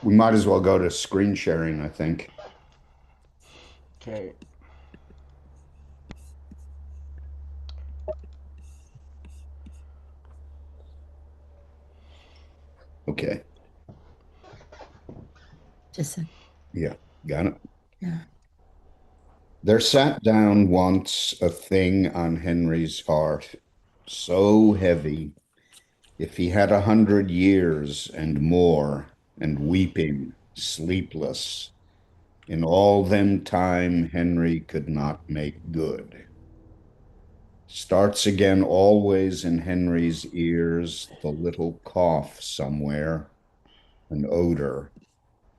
We might as well go to screen sharing, I think. Okay. Okay. Just a, Yeah, got it. yeah. There sat down once a thing on Henry's heart, so heavy, if he had 100 years and more, and weeping, sleepless, in all them time Henry could not make good. Starts again always in Henry's ears the little cough somewhere, an odor,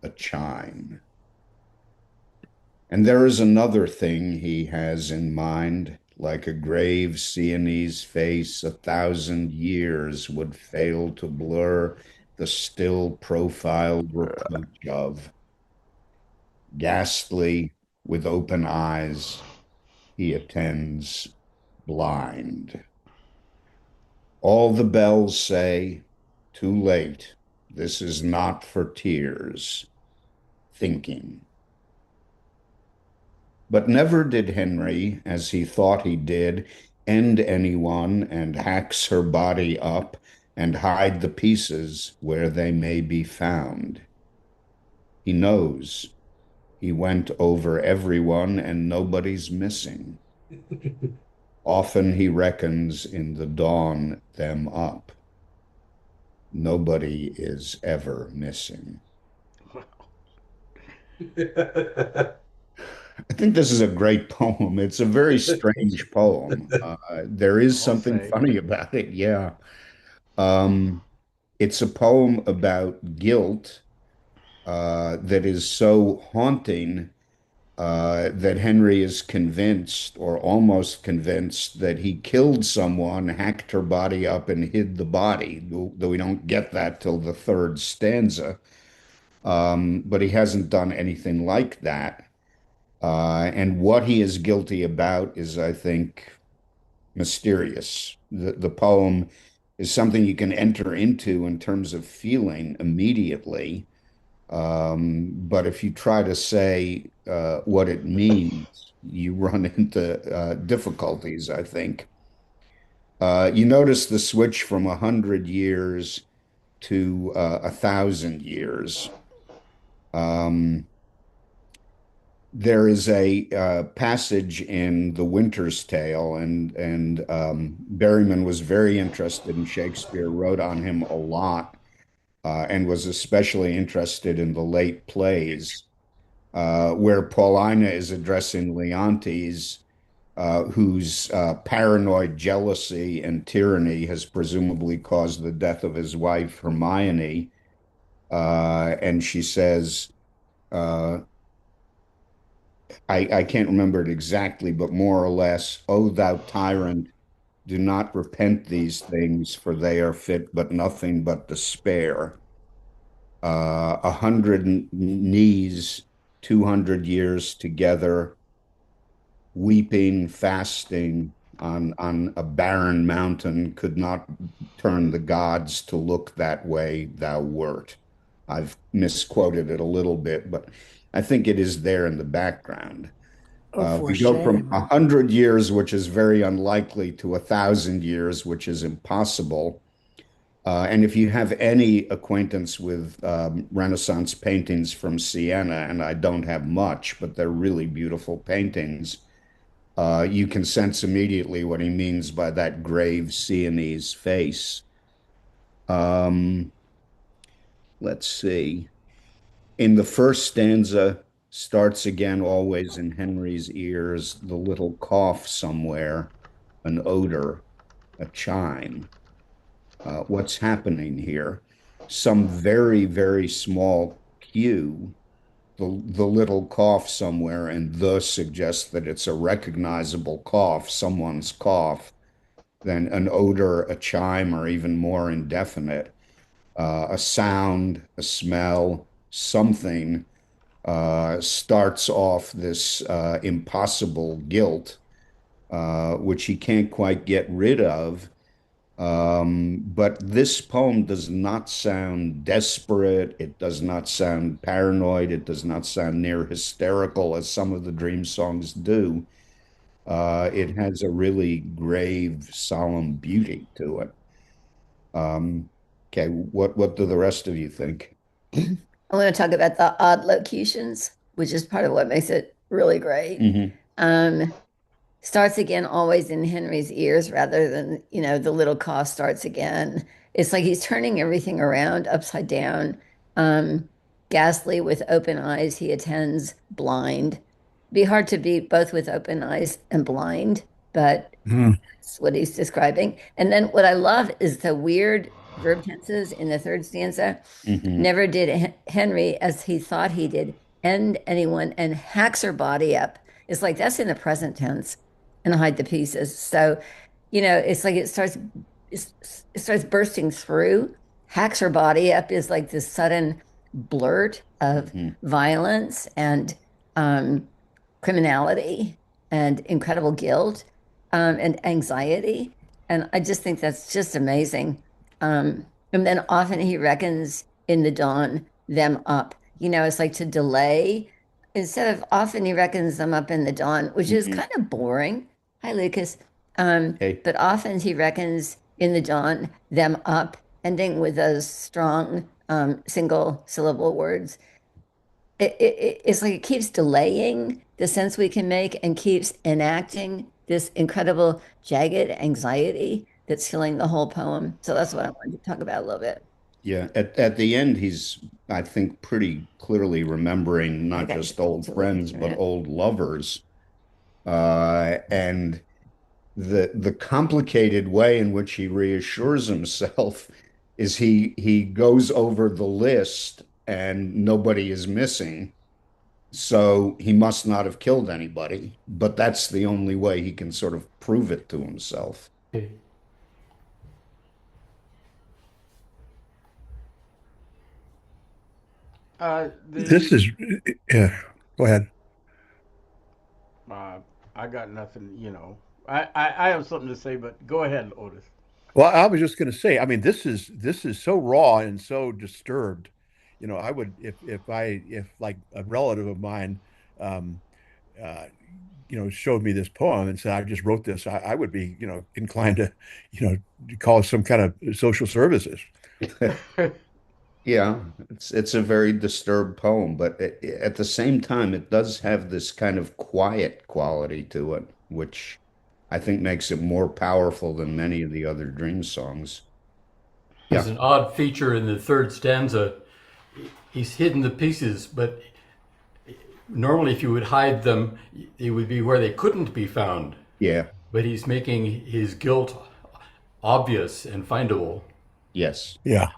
a chime. And there is another thing he has in mind, like a grave Sienese face 1,000 years would fail to blur the still profiled reproach of. Ghastly, with open eyes, he attends blind. All the bells say, too late, this is not for tears, thinking. But never did Henry, as he thought he did, end anyone and hacks her body up and hide the pieces where they may be found. He knows. He went over everyone and nobody's missing. Often he reckons in the dawn them up. Nobody is ever missing. I think this is a great poem. It's a very strange poem. There is I'll something say. funny about it. Yeah. Um, it's a poem about guilt that is so haunting that Henry is convinced, or almost convinced, that he killed someone, hacked her body up, and hid the body, though we don't get that till the third stanza. But he hasn't done anything like that. And what he is guilty about is, I think, mysterious. The poem is something you can enter into in terms of feeling immediately. But if you try to say what it means, you run into difficulties, I think. You notice the switch from 100 years to 1,000 years. Um, there is a passage in The Winter's Tale, and Berryman was very interested in Shakespeare, wrote on him a lot, and was especially interested in the late plays, where Paulina is addressing Leontes, whose paranoid jealousy and tyranny has presumably caused the death of his wife, Hermione. And she says, uh, I can't remember it exactly, but more or less, O thou tyrant, do not repent these things, for they are fit but nothing but despair. 100 knees, 200 years together, weeping, fasting on a barren mountain could not turn the gods to look that way thou wert. I've misquoted it a little bit, but I think it is there in the background. Oh, for We go from shame. 100 years, which is very unlikely, to 1,000 years, which is impossible. And if you have any acquaintance with Renaissance paintings from Siena, and I don't have much, but they're really beautiful paintings, you can sense immediately what he means by that grave Sienese face. Um, let's see. In the first stanza, starts again always in Henry's ears, the little cough somewhere, an odor, a chime. What's happening here? Some very, very small cue, the little cough somewhere, and thus suggests that it's a recognizable cough, someone's cough, then an odor, a chime, or even more indefinite, a sound, a smell, something starts off this impossible guilt, which he can't quite get rid of. But this poem does not sound desperate. It does not sound paranoid. It does not sound near hysterical as some of the dream songs do. It has a really grave, solemn beauty to it. Okay, what do the rest of you think? I want to talk about the odd locutions, which is part of what makes it really great. Hmm. Um, Starts again always in Henry's ears rather than, the little cough starts again. It's like he's turning everything around upside down. Um, Ghastly with open eyes, he attends blind. Be hard to beat both with open eyes and blind, but Hmm. that's what he's describing. And then what I love is the weird verb tenses in the third stanza. Hmm. Never did Henry, as he thought he did, end anyone and hacks her body up. It's like that's in the present tense and hide the pieces. So, it's like it starts bursting through. Hacks her body up is like this sudden blurt of Hmm. violence and um, criminality and incredible guilt and anxiety. And I just think that's just amazing. And then often he reckons in the dawn them up. It's like to delay instead of often he reckons them up in the dawn, which is Hmm. kind of boring. Hi, Lucas. Um, Okay. but often he reckons in the dawn them up, ending with those strong single syllable words. It's like it keeps delaying the sense we can make and keeps enacting this incredible jagged anxiety that's filling the whole poem. So that's what I wanted to talk about a little bit. Yeah. At the end, he's, I think, pretty clearly remembering I not got just just a old little Lucas friends, for a but minute. old lovers. And the complicated way in which he reassures himself is he goes over the list and nobody is missing. So he must not have killed anybody, but that's the only way he can sort of prove it to himself. Okay. This The is, yeah. Go ahead. uh, I got nothing. I have something to say, but go ahead, Otis. Well, I was just going to say, I mean, this is so raw and so disturbed. I would if like a relative of mine, um, uh, showed me this poem and said, I just wrote this, I would be, inclined to, call some kind of social services. Yeah, it's a very disturbed poem, but at the same time, it does have this kind of quiet quality to it, which I think makes it more powerful than many of the other Dream songs. There's Yeah, an odd feature in the third stanza. He's hidden the pieces, but normally, if you would hide them, it would be where they couldn't be found. yeah, But he's making his guilt obvious and findable. yes. Yeah.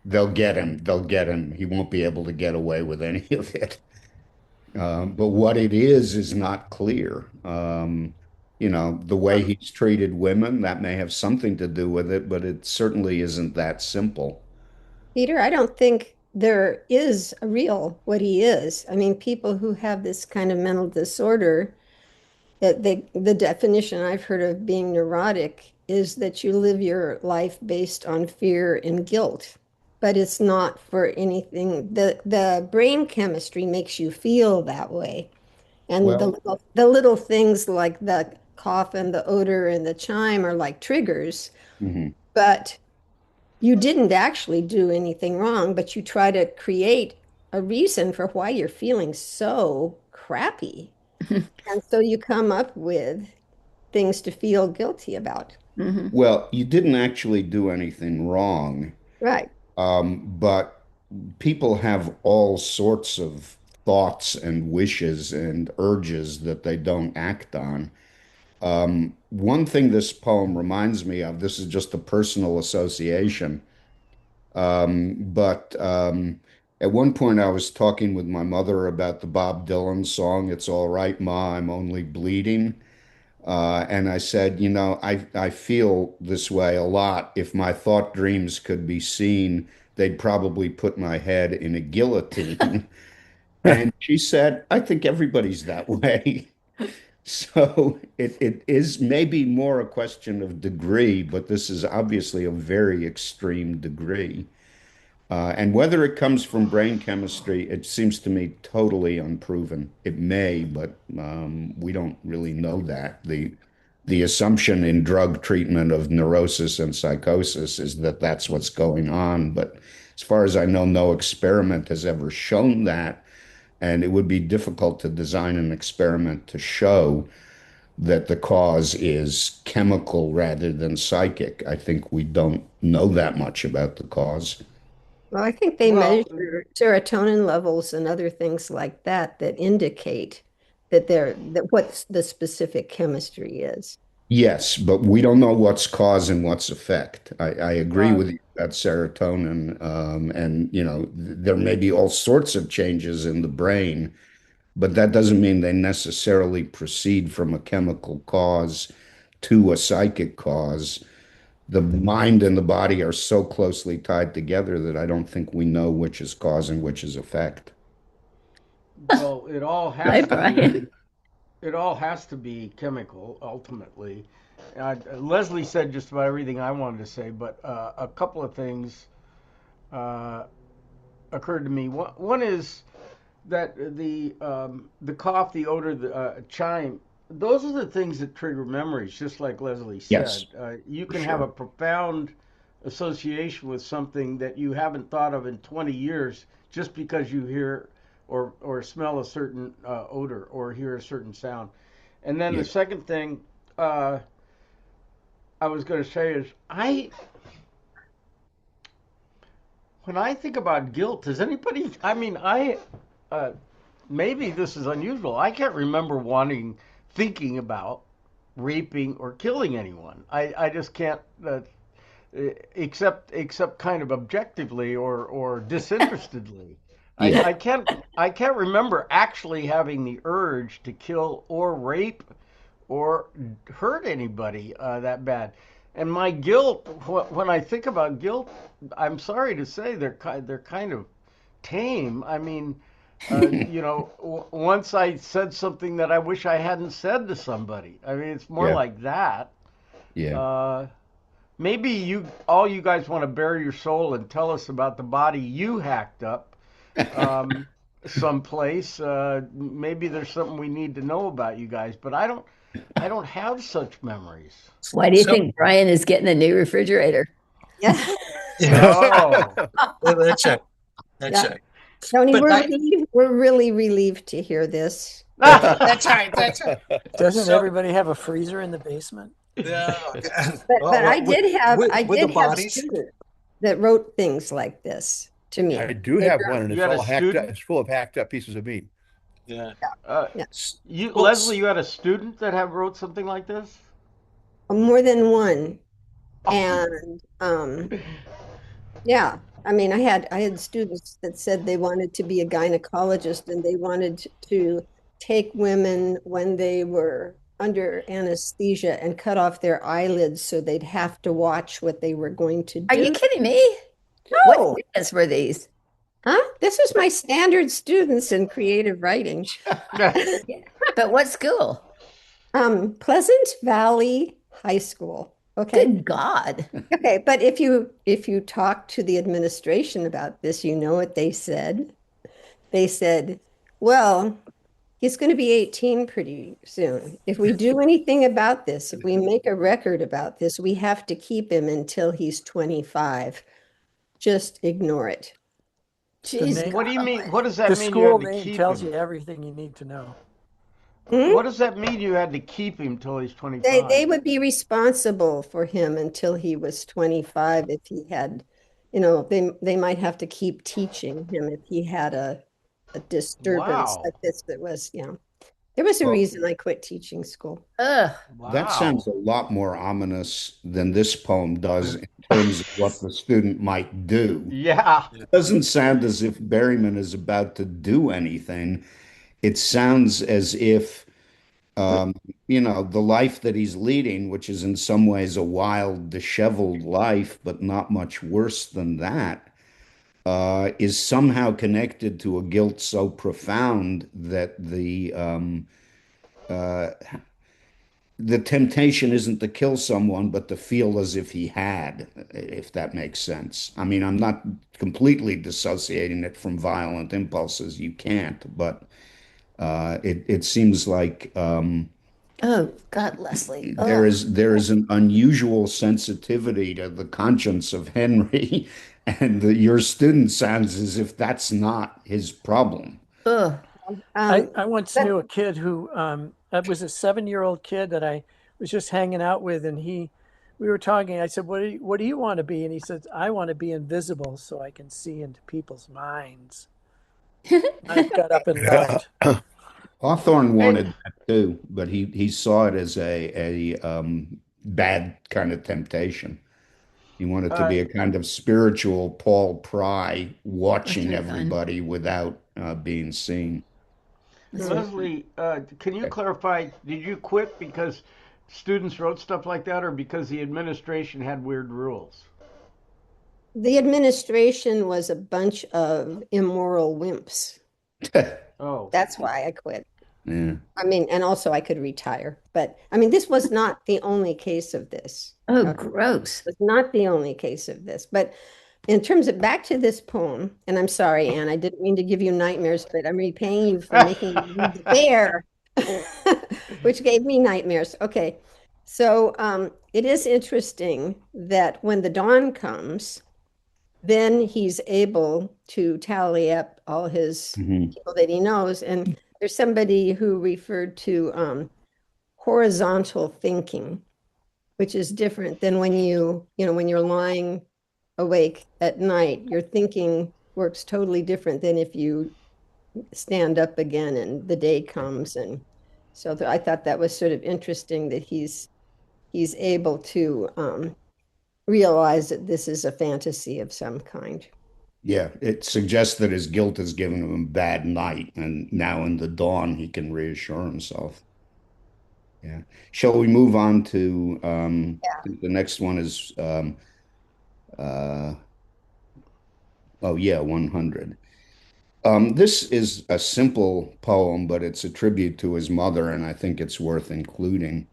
They'll get him. They'll get him. He won't be able to get away with any of it. But what it is not clear. The way Uh, he's treated women, that may have something to do with it, but it certainly isn't that simple. Peter, I don't think there is a real what he is. I mean, people who have this kind of mental disorder, the definition I've heard of being neurotic is that you live your life based on fear and guilt, but it's not for anything. The brain chemistry makes you feel that way. And Well, the little things like the cough and the odor and the chime are like triggers, mhm. but you didn't actually do anything wrong, but you try to create a reason for why you're feeling so crappy. And so you come up with things to feel guilty about. Hmm. Well, you didn't actually do anything wrong, Right. but people have all sorts of thoughts and wishes and urges that they don't act on. One thing this poem reminds me of, this is just a personal association, but at one point I was talking with my mother about the Bob Dylan song, It's All Right, Ma, I'm Only Bleeding. And I said, I feel this way a lot. If my thought dreams could be seen, they'd probably put my head in a guillotine. And she said, I think everybody's that way. So it is maybe more a question of degree, but this is obviously a very extreme degree. And whether it comes from brain chemistry, it seems to me totally unproven. It may, but we don't really know that. The assumption in drug treatment of neurosis and psychosis is that that's what's going on. But as far as I know, no experiment has ever shown that. And it would be difficult to design an experiment to show that the cause is chemical rather than psychic. I think we don't know that much about the cause. Well, I think they Well, measure serotonin levels and other things like that that indicate that what the specific chemistry is. Yes, but we don't know what's cause and what's effect. I agree uh, with you about serotonin, and there may be all sorts of changes in the brain, but that doesn't mean they necessarily proceed from a chemical cause to a psychic cause. The mind and the body are so closely tied together that I don't think we know which is cause and which is effect. well, it all Hi, has to be. Brian. It all has to be chemical ultimately. Leslie said just about everything I wanted to say, but a couple of things uh, occurred to me. One is that the cough, the odor, the chime, those are the things that trigger memories, just like Leslie Yes, said. You for can have a sure. profound association with something that you haven't thought of in 20 years just because you hear or smell a certain odor or hear a certain sound. And then the Yeah. second thing uh, I was going to say is when I think about guilt, does anybody? I mean, uh, maybe this is unusual. I can't remember thinking about raping or killing anyone. I just can't, except kind of objectively or disinterestedly. Yeah. I can't remember actually having the urge to kill or rape or hurt anybody that bad. And my guilt, when I think about guilt, I'm sorry to say they're kind of tame. I mean, once I said something that I wish I hadn't said to somebody. I mean, it's more Yeah. like that. Yeah. Uh, maybe all you guys want to bare your soul and tell us about the body you hacked up um, someplace. Maybe there's something we need to know about you guys, but I don't have such memories. Why do you So think Brian is getting a new refrigerator? Yeah. yeah, Oh, that's right. That's Yeah. right. Tony, But I we're really relieved to hear this. that's right. That's right. Doesn't So everybody have a freezer in the basement? yeah, But well, I with the did have bodies. students that wrote things like this to I me. do They have one, wrote, and you it's had a all hacked up. student? It's full of hacked up pieces of meat. Yeah. Uh, yeah, you Well, Leslie, you had a student that have wrote something like this? more than one. Oh, And yeah, I mean, I had students that said they wanted to be a gynecologist and they wanted to take women when they were under anesthesia and cut off their eyelids so they'd have to watch what they were going to Are you do. kidding me? What No, students were these? huh? This is my standard students in creative writing. Yeah. But what school? Pleasant Valley High School. Okay. Good God. Okay, but if you talk to the administration about this, you know what they said? They said, well, he's going to be 18 pretty soon. If we do anything about this, if we make a record about this, we have to keep him until he's 25. Just ignore it. The Jeez, name, what do you mean? golly. What does that the mean? You had school to name keep tells him? you everything you need to know. Hmm? What does that mean? You had to keep him till he's They 25? would be responsible for him until he was 25 if he had, they might have to keep teaching him if he had a disturbance Wow, like this that was, there was a Well, reason I quit teaching school. Ugh. that sounds wow. a lot more ominous than this poem does in terms of what the student might do. Yeah. It doesn't sound as if Berryman is about to do anything. It sounds as if, um, the life that he's leading, which is in some ways a wild, disheveled life, but not much worse than that, is somehow connected to a guilt so profound that uh, the temptation isn't to kill someone, but to feel as if he had, if that makes sense. I mean, I'm not completely dissociating it from violent impulses. You can't, but it seems like Oh, God, Leslie. there Oh, is an unusual sensitivity to the conscience of Henry, and your student sounds as if that's not his problem. oh, I once But knew a kid who that was a 7-year-old kid that I was just hanging out with, and we were talking. I said, what do you want to be?" And he said, "I want to be invisible so I can see into people's minds." I got up and left. Hawthorne Hey, wanted that too, but he saw it as a bad kind of temptation. He wanted to uh, be a kind of spiritual Paul Pry, that's watching really fun. everybody without being seen. That's hmm. really fun. Leslie, can you Okay. clarify? Did you quit because students wrote stuff like that, or because the administration had weird rules? The administration was a bunch of immoral wimps. Oh, That's why I quit. Yeah. I mean, and also I could retire. But I mean, this was not the only case of this. Oh, Okay. gross. It was not the only case of this. But in terms of back to this poem, and I'm sorry, Anne, I didn't mean to give you nightmares, but I'm repaying you for making me read the bear, which gave me nightmares. Okay. So it is interesting that when the dawn comes, then he's able to tally up all his Mhm. people that he knows. And there's somebody who referred to horizontal thinking, which is different than when when you're lying awake at night, your thinking works totally different than if you stand up again and the day comes. And so I thought that was sort of interesting that he's able to realize that this is a fantasy of some kind. Yeah, it suggests that his guilt has given him a bad night, and now in the dawn he can reassure himself. Yeah. Shall we move on to the next one is uh oh yeah, 100. This is a simple poem, but it's a tribute to his mother, and I think it's worth including.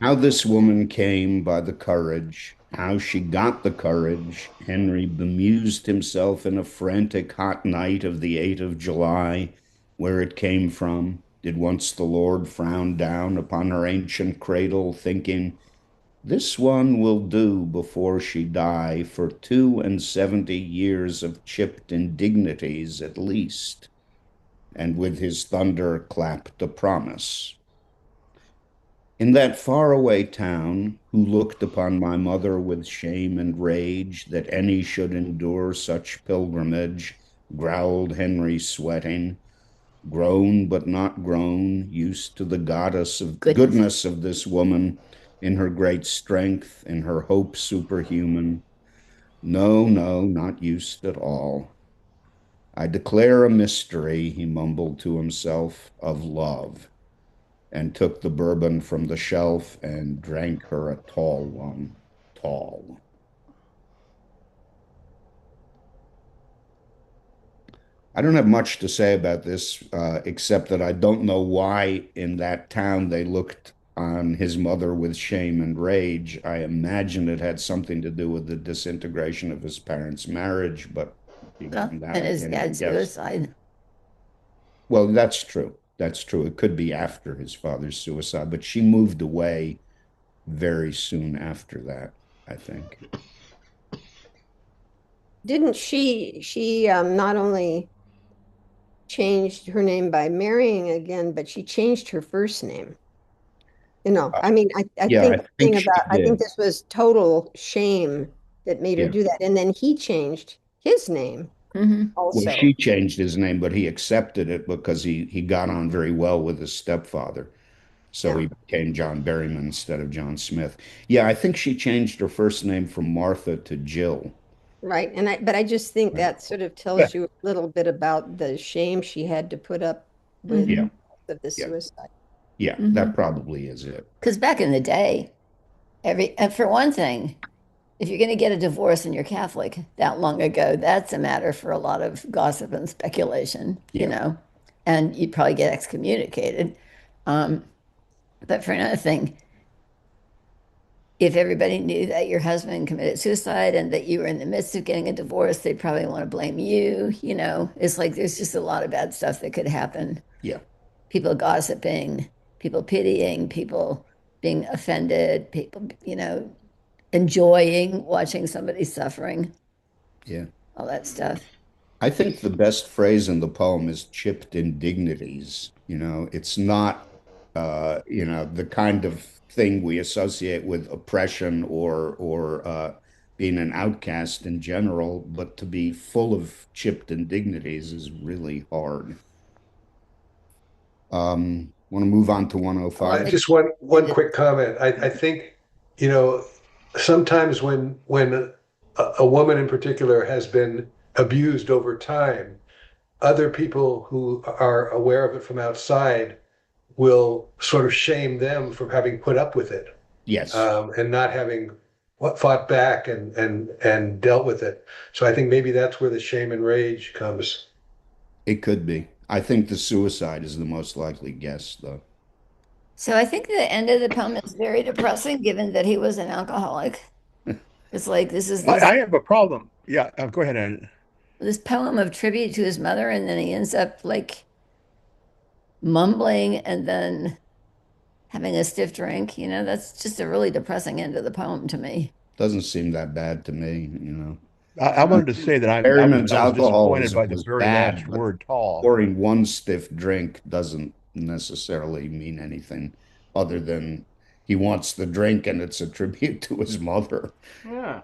How this woman came by the courage, how she got the courage, Henry bemused himself in a frantic hot night of the 8th of July, where it came from. Did once the Lord frown down upon her ancient cradle, thinking, this one will do before she die for 72 years of chipped indignities at least, and with his thunder clapped a promise. In that faraway town, who looked upon my mother with shame and rage that any should endure such pilgrimage, growled Henry, sweating, grown but not grown, used to the goddess of Goodness. goodness of this woman, in her great strength, in her hope superhuman. No, no, not used at all. I declare a mystery, he mumbled to himself, of love, and took the bourbon from the shelf and drank her a tall one. Tall. I don't have much to say about this, except that I don't know why in that town they looked on his mother with shame and rage. I imagine it had something to do with the disintegration of his parents' marriage, but Oh, beyond that, and I his can't even dad's guess. suicide. Well, that's true. That's true. It could be after his father's suicide, but she moved away very soon after that, I think. Didn't she not only changed her name by marrying again, but she changed her first name. I mean, I Yeah, think I the think thing she about, I think did. this was total shame that made her Yeah. do that. And then he changed his name Hmm. Well, also. she changed his name, but he accepted it because he got on very well with his stepfather. So Yeah, he became John Berryman instead of John Smith. Yeah, I think she changed her first name from Martha to Jill. right. But I just think Right. that sort of Yeah. tells you a little bit about the shame she had to put up with Yeah. Hmm. of the Yeah. suicide. Yeah. Hmm. That probably is it. Because back in the day, and for one thing, if you're going to get a divorce and you're Catholic that long ago, that's a matter for a lot of gossip and speculation, Yeah. and you'd probably get excommunicated. Um, but for another thing, if everybody knew that your husband committed suicide and that you were in the midst of getting a divorce, they'd probably want to blame you. You know, it's like there's just a lot of bad stuff that could happen. Yeah. People gossiping, people pitying, people being offended, people, enjoying watching somebody suffering, Yeah. all that stuff. I think the best phrase in the poem is chipped indignities. It's not, the kind of thing we associate with oppression or being an outcast in general, but to be full of chipped indignities is really hard. Want to move on to I 105? think Just one quick comment. I think, you know, sometimes when a woman in particular has been abused over time, other people who are aware of it from outside will sort of shame them for having put up with it, Yes, and not having fought back and dealt with it. So I think maybe that's where the shame and rage comes. it could be. I think the suicide is the most likely guess, though. so. I think the end of the poem is very depressing, given that he was an alcoholic. It's like this is I have a problem. Yeah, go ahead, Ed. this poem of tribute to his mother, and then he ends up like mumbling and then having a stiff drink. That's just a really depressing end of the poem to me. Doesn't seem that bad to me. I wanted to say that Berryman's I was disappointed alcoholism by the was very bad, last but word, tall. pouring one stiff drink doesn't necessarily mean anything other than he wants the drink and it's a tribute to his mother. Yeah.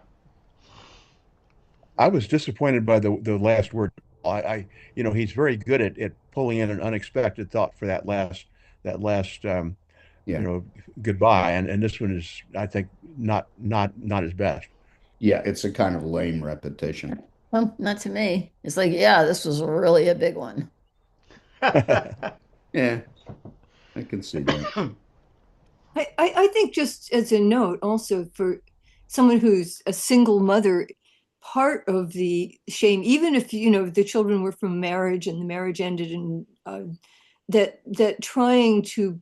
I was disappointed by the last word. He's very good at pulling in an unexpected thought for that last you Yeah. know, goodbye. And this one is, I think, not his best. Yeah, it's a kind of lame repetition. Well, not to me. It's like, yeah, this was really a big one. Yeah, I can see that. I think just as a note, also for someone who's a single mother, part of the shame, even if the children were from marriage and the marriage ended, and that trying to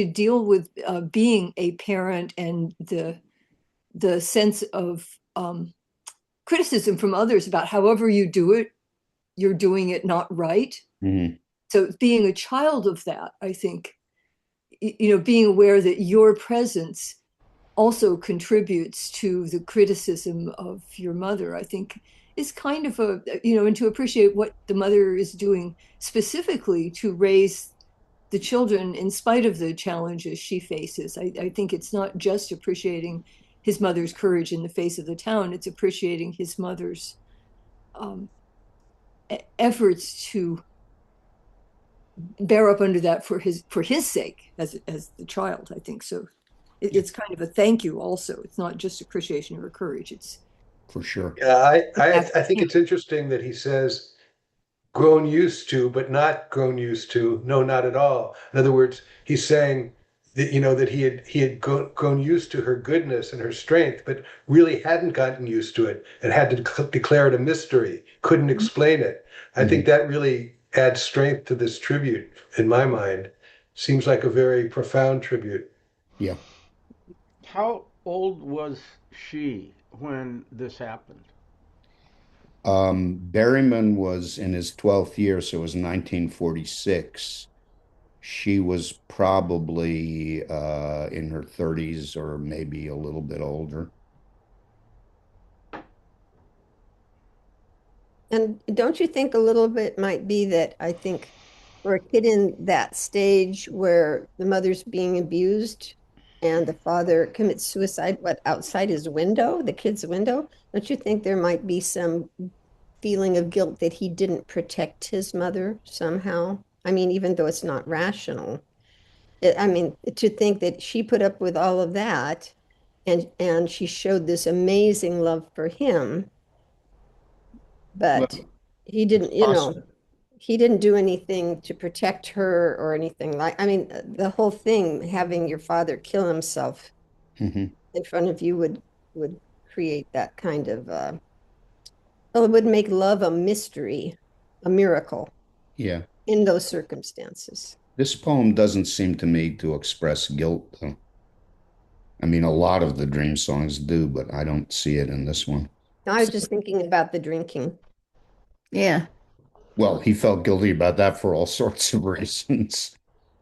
deal with being a parent and the sense of criticism from others about however you do it, you're doing it not right. Mhm. So being a child of that, I think, being aware that your presence also contributes to the criticism of your mother, I think is kind of and to appreciate what the mother is doing specifically to raise the children in spite of the challenges she faces. I think it's not just appreciating his mother's courage in the face of the town, it's appreciating his mother's um, efforts to bear up under that for his sake as the child. I think so. Yeah, It's kind of a thank you. Also, it's not just appreciation or courage. It's for sure. Yeah, I think yeah. it's interesting that he says grown used to, but not grown used to. No, not at all. In other words, he's saying that that he had grown used to her goodness and her strength, but really hadn't gotten used to it and had to declare it a mystery, couldn't explain it. I think Mhm. that really adds strength to this tribute in my mind. Seems like a very profound tribute. Yeah. How old was she when this happened? Berryman was in his 12th year, so it was 1946. She was probably in her 30s or maybe a little bit older. And don't you think a little bit might be that I think for a kid in that stage where the mother's being abused and the father commits suicide, what, outside his window, the kid's window, don't you think there might be some feeling of guilt that he didn't protect his mother somehow? I mean, even though it's not rational. I mean, to think that she put up with all of that and she showed this amazing love for him, Well, but he it's didn't, possible. he didn't do anything to protect her or anything like, I mean, the whole thing, having your father kill himself Hmm. in front of you would create that kind of well, it would make love a mystery, a miracle Yeah. in those circumstances. This poem doesn't seem to me to express guilt, though. I mean, a lot of the dream songs do, but I don't see it in this one. I was So, just thinking about the drinking. yeah. Well, he felt guilty about that for all sorts of reasons.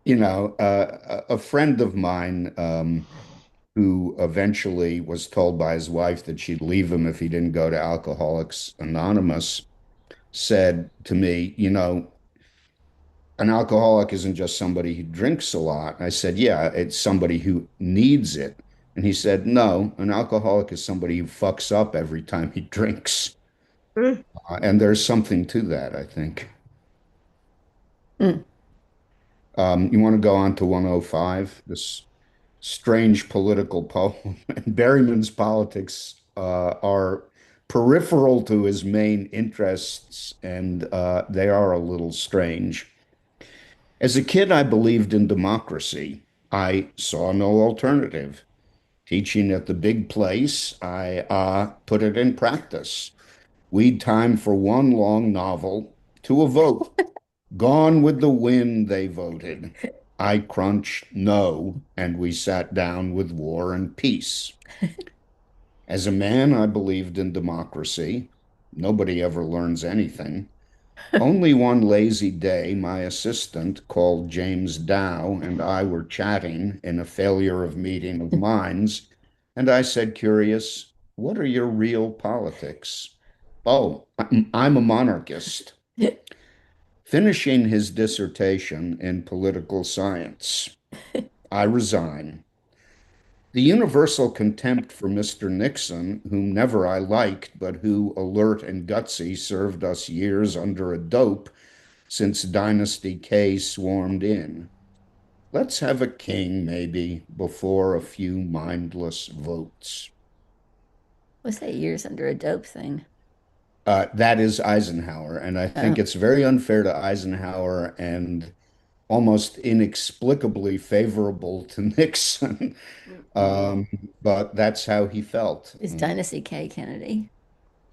A friend of mine who eventually was told by his wife that she'd leave him if he didn't go to Alcoholics Anonymous said to me, an alcoholic isn't just somebody who drinks a lot. I said, yeah, it's somebody who needs it. And he said, no, an alcoholic is somebody who fucks up every time he drinks. Mm. And there's something to that, I think. Mm. You want to go on to 105, this strange political poem. And Berryman's politics are peripheral to his main interests, and they are a little strange. As a kid, I believed in democracy. I saw no alternative. Teaching at the big place, I put it in practice. We'd time for one long novel to a vote. Gone with the wind, they voted. I crunched no, and we sat down with war and peace. As a man, I believed in democracy. Nobody ever learns anything. Only one lazy day, my assistant, called James Dow, and I were chatting in a failure of meeting of minds, and I said, curious, what are your real politics? Oh, I'm a monarchist. Finishing his dissertation in political science. I resign. The universal contempt for Mr. Nixon, whom never I liked, but who, alert and gutsy, served us years under a dope since Dynasty K swarmed in. Let's have a king, maybe, before a few mindless votes. What's that years under a dope thing? That is Eisenhower, and I think Oh, it's very unfair to Eisenhower and almost inexplicably favorable to Nixon. Mm-hmm. Um, but that's how he felt. is Dynasty K Kennedy?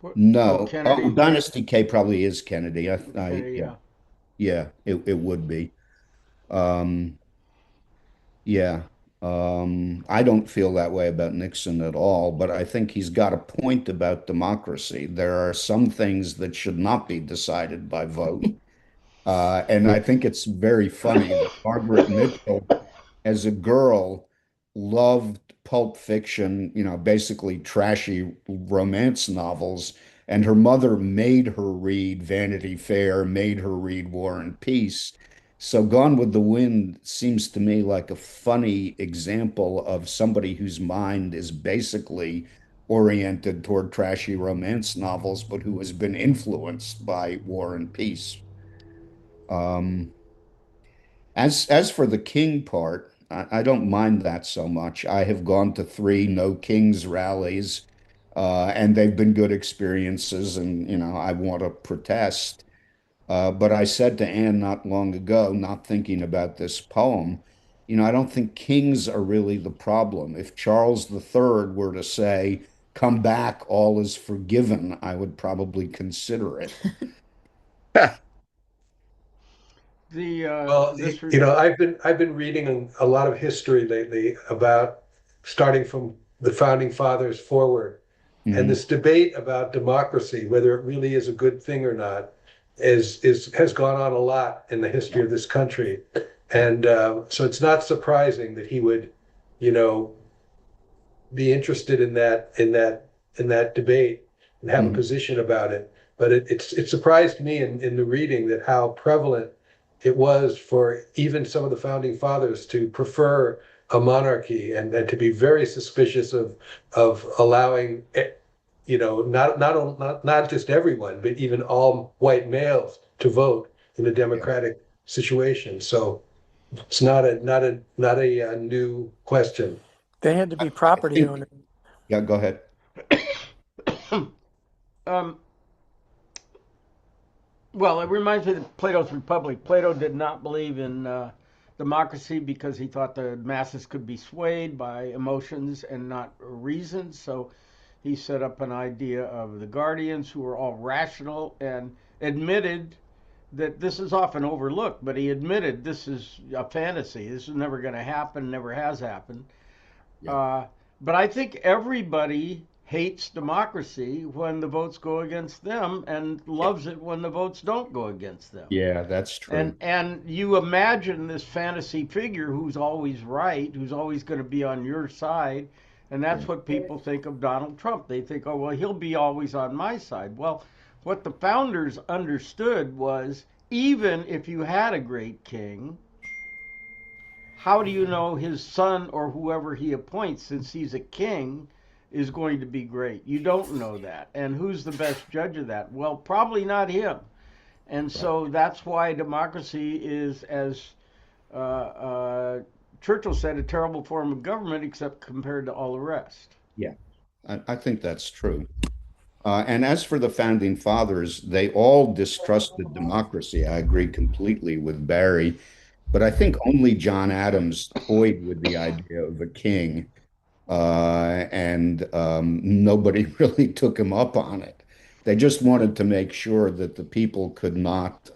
Oh, No. Oh, Kennedy. Dynasty K probably is Kennedy. Kennedy, Yeah, yeah. yeah, it would be. Um, yeah. I don't feel that way about Nixon at all, but I think he's got a point about democracy. There are some things that should not be decided by vote. And I think it's very funny that Margaret Mitchell as a girl, loved pulp fiction, basically trashy romance novels. And her mother made her read Vanity Fair, made her read War and Peace. So Gone with the Wind seems to me like a funny example of somebody whose mind is basically oriented toward trashy romance novels, but who has been influenced by War and Peace. Um, as for the king part, I don't mind that so much. I have gone to three No Kings rallies, and they've been good experiences, and I want to protest. But I said to Anne not long ago, not thinking about this poem, I don't think kings are really the problem. If Charles III were to say, "Come back, all is forgiven," I would probably consider it. The Well, this re- I've been reading a lot of history lately about starting from the founding fathers forward, and Mhm. this debate about democracy, whether it really is a good thing or not, is has gone on a lot in the history Yeah. of this country, and so it's not surprising that he would, you know, be interested in that debate and have a Mhm. position about it. But it surprised me in the reading that how prevalent it was for even some of the founding fathers to prefer a monarchy and to be very suspicious of allowing not just everyone, but even all white males to vote in a Yeah. democratic situation. So it's not a new question. They had to I be I property think, owners. yeah, go ahead. um, well, it reminds me of Plato's Republic. Plato did not believe in democracy because he thought the masses could be swayed by emotions and not reason. So he set up an idea of the guardians who were all rational and admitted that this is often overlooked, but he admitted this is a fantasy. This is never going to happen, never has happened. Yeah. Uh, but I think everybody hates democracy when the votes go against them and loves it when the votes don't go against them. Yeah, that's And true. and you imagine this fantasy figure who's always right, who's always going to be on your side, and Yeah. that's what people think of Donald Trump. They think, "Oh, well, he'll be always on my side." Well, what the founders understood was even if you had a great king, how do you know his son or whoever he appoints, since he's a king, is going to be great? You don't know that. And who's the best judge of that? Well, probably not him. And Right. so that's why democracy is, as uh, uh, Churchill said, a terrible form of government, except compared to all the rest. Yeah, I think that's true. And as for the founding fathers, they all distrusted democracy. I agree completely with Barry, but I think only John Adams toyed with the idea of a king, and nobody really took him up on it. They just wanted to make sure that the people could not,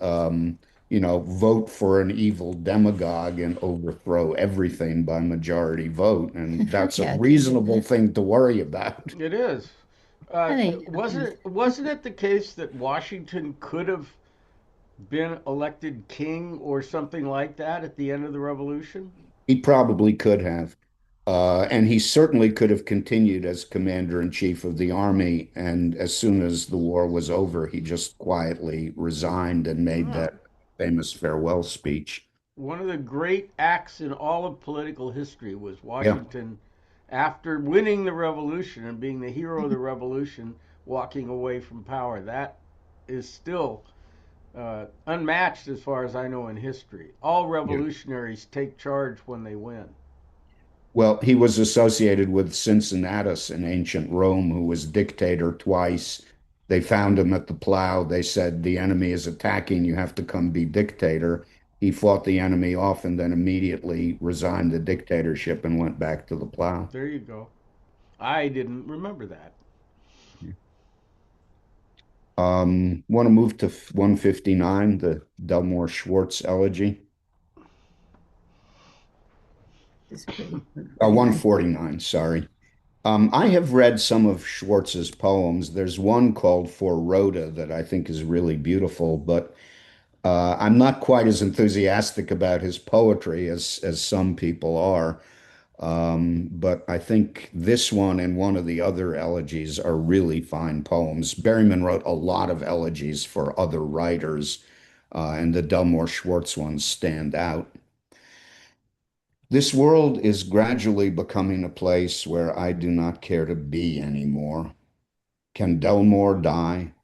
vote for an evil demagogue and overthrow everything by majority vote. And that's a Yeah, reasonable thing to worry about. It is. I think Wasn't it the case that Washington could have been elected king or something like that at the end of the Revolution? He probably could have. And he certainly could have continued as commander in chief of the army. And as soon as the war was over, he just quietly resigned and made Yeah. that famous farewell speech. One of the great acts in all of political history was Yeah, Washington, after winning the revolution and being the hero of the revolution, walking away from power. That is still unmatched as far as I know in history. All yeah. revolutionaries take charge when they win. Well, he was associated with Cincinnatus in ancient Rome, who was dictator twice. They found him at the plow. They said, the enemy is attacking. You have to come be dictator. He fought the enemy off and then immediately resigned the dictatorship and went back to the plow. There you go. I didn't remember that. Want to move to 159, the Delmore Schwartz elegy? it's pretty, 149, sorry. I have read some of Schwartz's poems. There's one called For Rhoda that I think is really beautiful, but I'm not quite as enthusiastic about his poetry as some people are. But I think this one and one of the other elegies are really fine poems. Berryman wrote a lot of elegies for other writers, and the Delmore Schwartz ones stand out. This world is gradually becoming a place where I do not care to be anymore. Can Delmore die?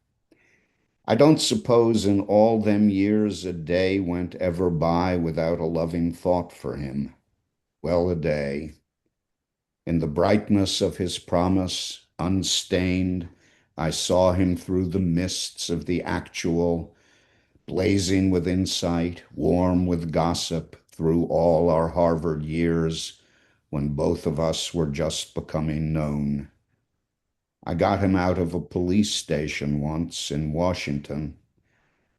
I don't suppose in all them years a day went ever by without a loving thought for him. Well a day. In the brightness of his promise, unstained, I saw him through the mists of the actual, blazing with insight, warm with gossip through all our Harvard years when both of us were just becoming known. I got him out of a police station once in Washington.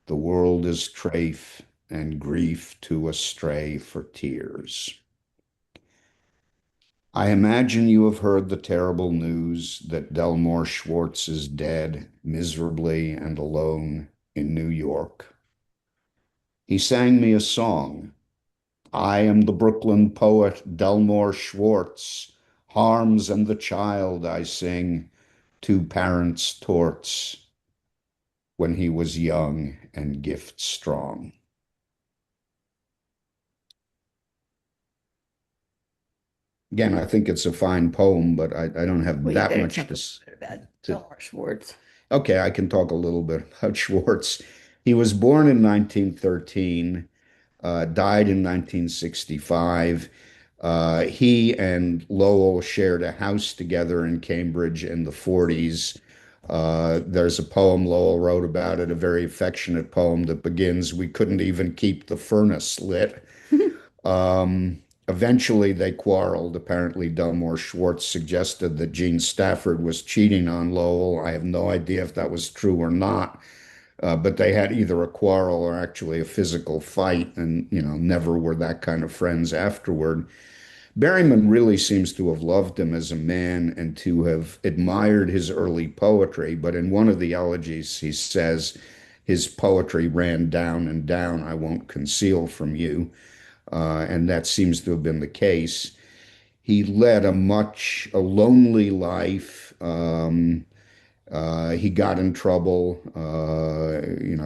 The world is trafe and grief too astray for tears. I imagine you have heard the terrible news that Delmore Schwartz is dead, miserably and alone in New York. He sang me a song. I am the Brooklyn poet Delmore Schwartz. Harms and the child I sing, two parents' torts, when he was young and gift strong. Again, I think it's a fine poem, but I don't have well, you that better much talk to, about to Delmar Schwartz. Okay, I can talk a little bit about Schwartz. He was born in 1913, died in 1965. He and Lowell shared a house together in Cambridge in the 40s. There's a poem Lowell wrote about it, a very affectionate poem that begins, "We couldn't even keep the furnace lit." Eventually, they quarreled. Apparently, Delmore Schwartz suggested that Gene Stafford was cheating on Lowell. I have no idea if that was true or not. but they had either a quarrel or actually a physical fight, and never were that kind of friends afterward. Berryman really seems to have loved him as a man and to have admired his early poetry, but in one of the elegies, he says his poetry ran down and down, I won't conceal from you. And that seems to have been the case. He led a lonely life. He got in trouble.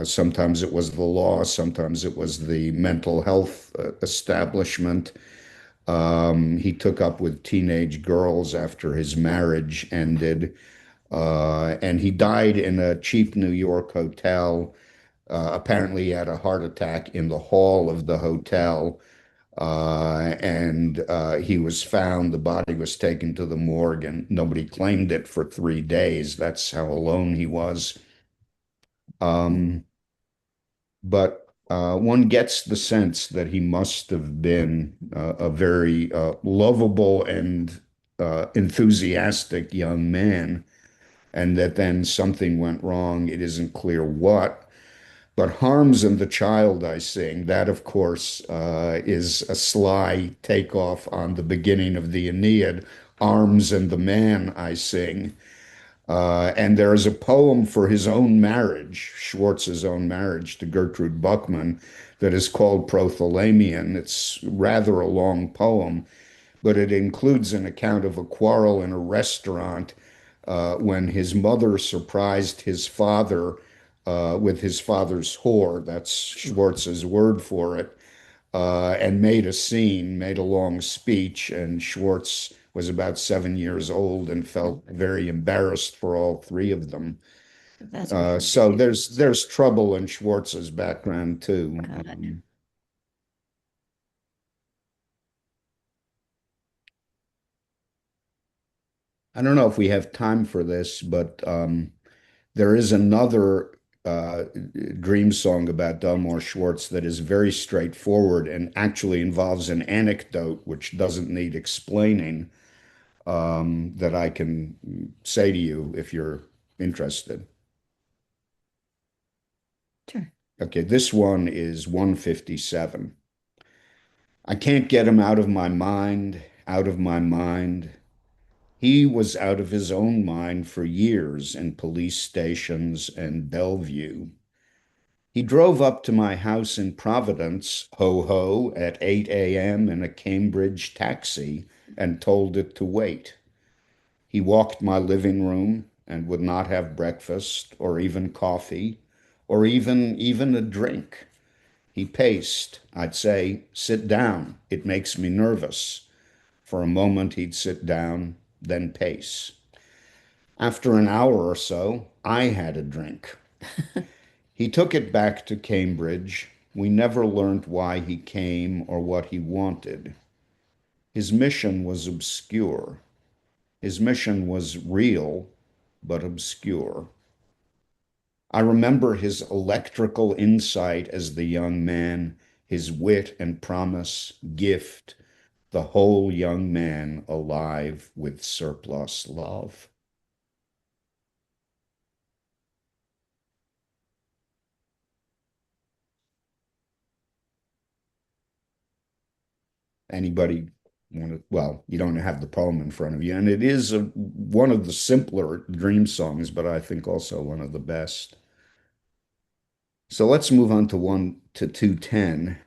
Sometimes it was the law, sometimes it was the mental health establishment. He took up with teenage girls after his marriage ended, and he died in a cheap New York hotel. Apparently, he had a heart attack in the hall of the hotel, and he was found. The body was taken to the morgue, and nobody claimed it for 3 days. That's how alone he was. Um, but one gets the sense that he must have been a very lovable and enthusiastic young man, and that then something went wrong. It isn't clear what. But Harms and the Child I Sing, that of course is a sly takeoff on the beginning of the Aeneid, Arms and the Man I Sing. And there is a poem for his own marriage, Schwartz's own marriage to Gertrude Buckman, that is called Prothalamion. It's rather a long poem, but it includes an account of a quarrel in a restaurant when his mother surprised his father with his father's whore. That's Schwartz's word for it, and made a scene, made a long speech. And Schwartz was about 7 years old and felt very embarrassed for all three of them. So there's trouble in Schwartz's background too. I don't know if we have time for this, but there is another dream song about Delmore Schwartz that is very straightforward and actually involves an anecdote which doesn't need explaining, that I can say to you if you're interested. Sure. Okay, this one is 157. I can't get him out of my mind, out of my mind. He was out of his own mind for years in police stations and Bellevue. He drove up to my house in Providence, ho ho, at 8 a.m. in a Cambridge taxi and told it to wait. He walked my living room and would not have breakfast or even coffee or even a drink. He paced. I'd say, sit down. It makes me nervous. For a moment, he'd sit down, then pace. After an hour or so, I had a drink. He took it back to Cambridge. We never learned why he came or what he wanted. His mission was obscure. His mission was real, but obscure. I remember his electrical insight as the young man, his wit and promise, gift, the whole young man alive with surplus love. Anybody want to? Well, you don't have the poem in front of you, and it is one of the simpler dream songs, but I think also one of the best. So let's move on to 210.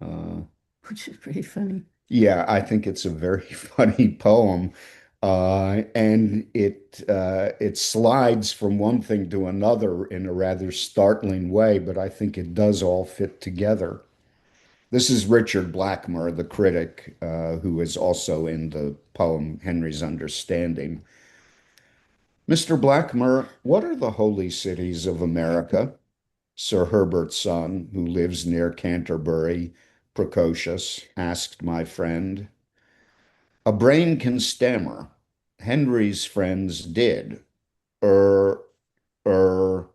Uh, Which is pretty funny. yeah, I think it's a very funny poem. And it slides from one thing to another in a rather startling way, but I think it does all fit together. This is Richard Blackmer, the critic, who is also in the poem Henry's Understanding. Mr. Blackmer, what are the holy cities of America? Sir Herbert's son, who lives near Canterbury, precocious, asked my friend. A brain can stammer. Henry's friends did. Er, er,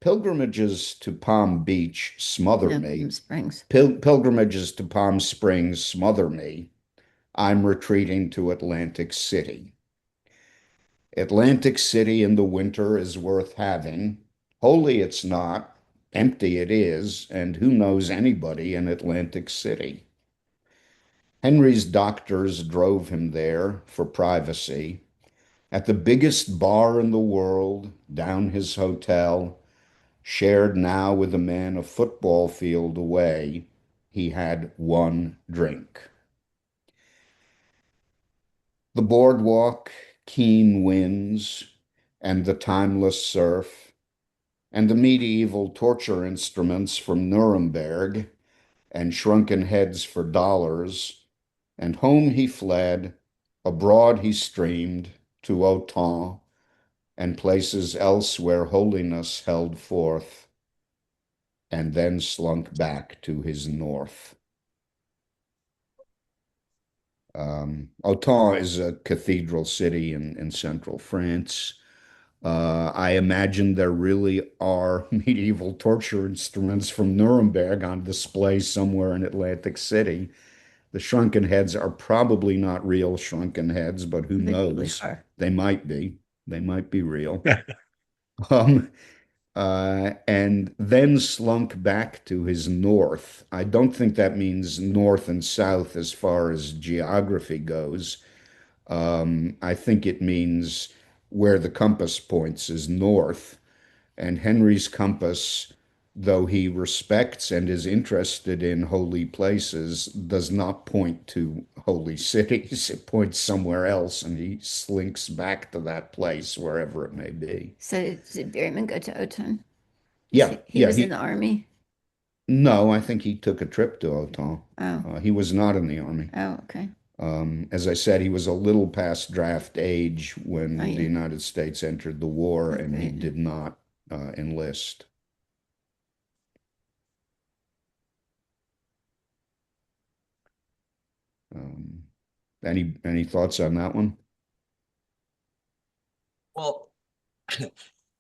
pilgrimages to Palm Beach smother Yeah, me. Palm Springs. Pilgrimages to Palm Springs smother me. I'm retreating to Atlantic City. Atlantic City in the winter is worth having. Holy it's not, empty it is, and who knows anybody in Atlantic City? Henry's doctors drove him there for privacy. At the biggest bar in the world, down his hotel, shared now with a man a football field away, he had one drink. The boardwalk, keen winds, and the timeless surf, and the medieval torture instruments from Nuremberg, and shrunken heads for dollars, and home he fled, abroad he streamed, to Autun, and places else where holiness held forth, and then slunk back to his north. Autun is a cathedral city in central France. I imagine there really are medieval torture instruments from Nuremberg on display somewhere in Atlantic City. The shrunken heads are probably not real shrunken heads, but who They probably knows? are. They might be. They might be real. Um, and then slunk back to his north. I don't think that means north and south as far as geography goes. I think it means where the compass points is north. And Henry's compass, though he respects and is interested in holy places, does not point to holy cities. It points somewhere else, and he slinks back to that place, wherever it may be. So did Berryman go to Autun? Yeah, He yeah. was in the army. No, I think he took a trip to Autun. Oh, He was not in the army. oh, okay. As I said, he was a little past draft age when Oh, the yeah. United States entered the war, That's and he great. did not enlist. Um, any thoughts on that one? Well,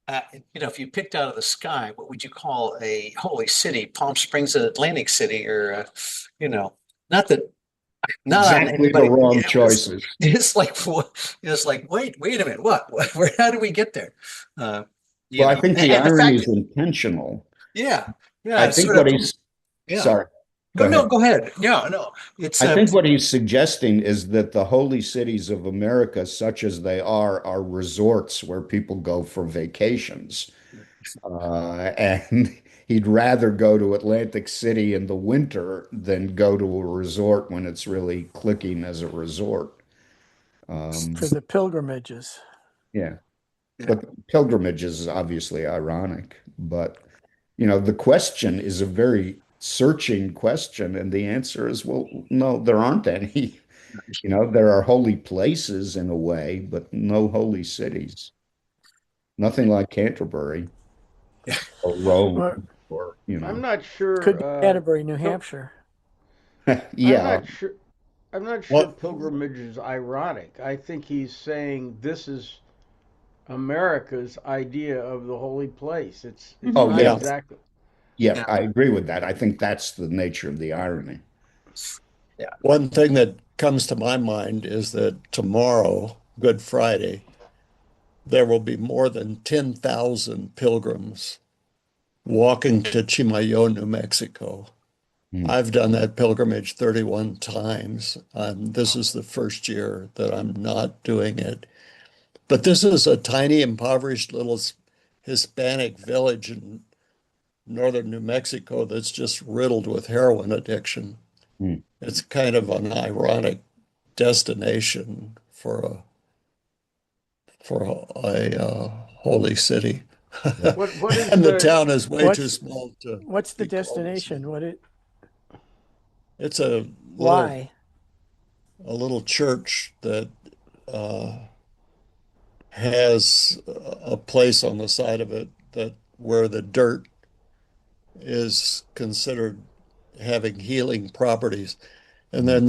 if you picked out of the sky, what would you call a holy city? Palm Springs and Atlantic City, or not that, not on Exactly the anybody. wrong It was. choices. It's like it's like wait a minute, what? Where? How did we get there? Uh, Well, I think the and the irony fact is that, intentional. yeah, I it's think sort what of, he's, yeah. sorry, go No, no, ahead. go ahead. Yeah, no, it's I think what he's suggesting is that the holy cities of America, such as they are resorts where people go for vacations. And he'd rather go to Atlantic City in the winter than go to a resort when it's really clicking as a resort. For the pilgrimages. Yeah. yeah. But pilgrimage is obviously ironic. But, the question is a very searching question. And the answer is, well, no, there aren't any. There are holy places in a way, but no holy cities. Nothing like Canterbury or Or Rome or, I'm not could sure. be Canterbury, New Pil- Hampshire. I'm yeah. not sure. I'm not sure What? pilgrimage is ironic. I think he's saying this is America's idea of the holy place. It's Oh, not yeah. Yeah. exactly. Yeah, Yeah, I agree with that. I think that's the nature of the irony. yeah. One thing that comes to my mind is that tomorrow, Good Friday, there will be more than 10,000 pilgrims walking to Chimayo, New Mexico. Hmm. I've done that pilgrimage 31 times. This is the first year that I'm not doing it. But this is a tiny, impoverished little Hispanic village in northern New Mexico that's just riddled with heroin addiction. Hmm. It's kind of an ironic destination for a holy city. Yeah. What is And the the town is way too What's small to what's the be called a city. destination? It's a little Why? a little church that uh, has a place on the side of it that where the dirt is considered having healing properties. And Hmm. then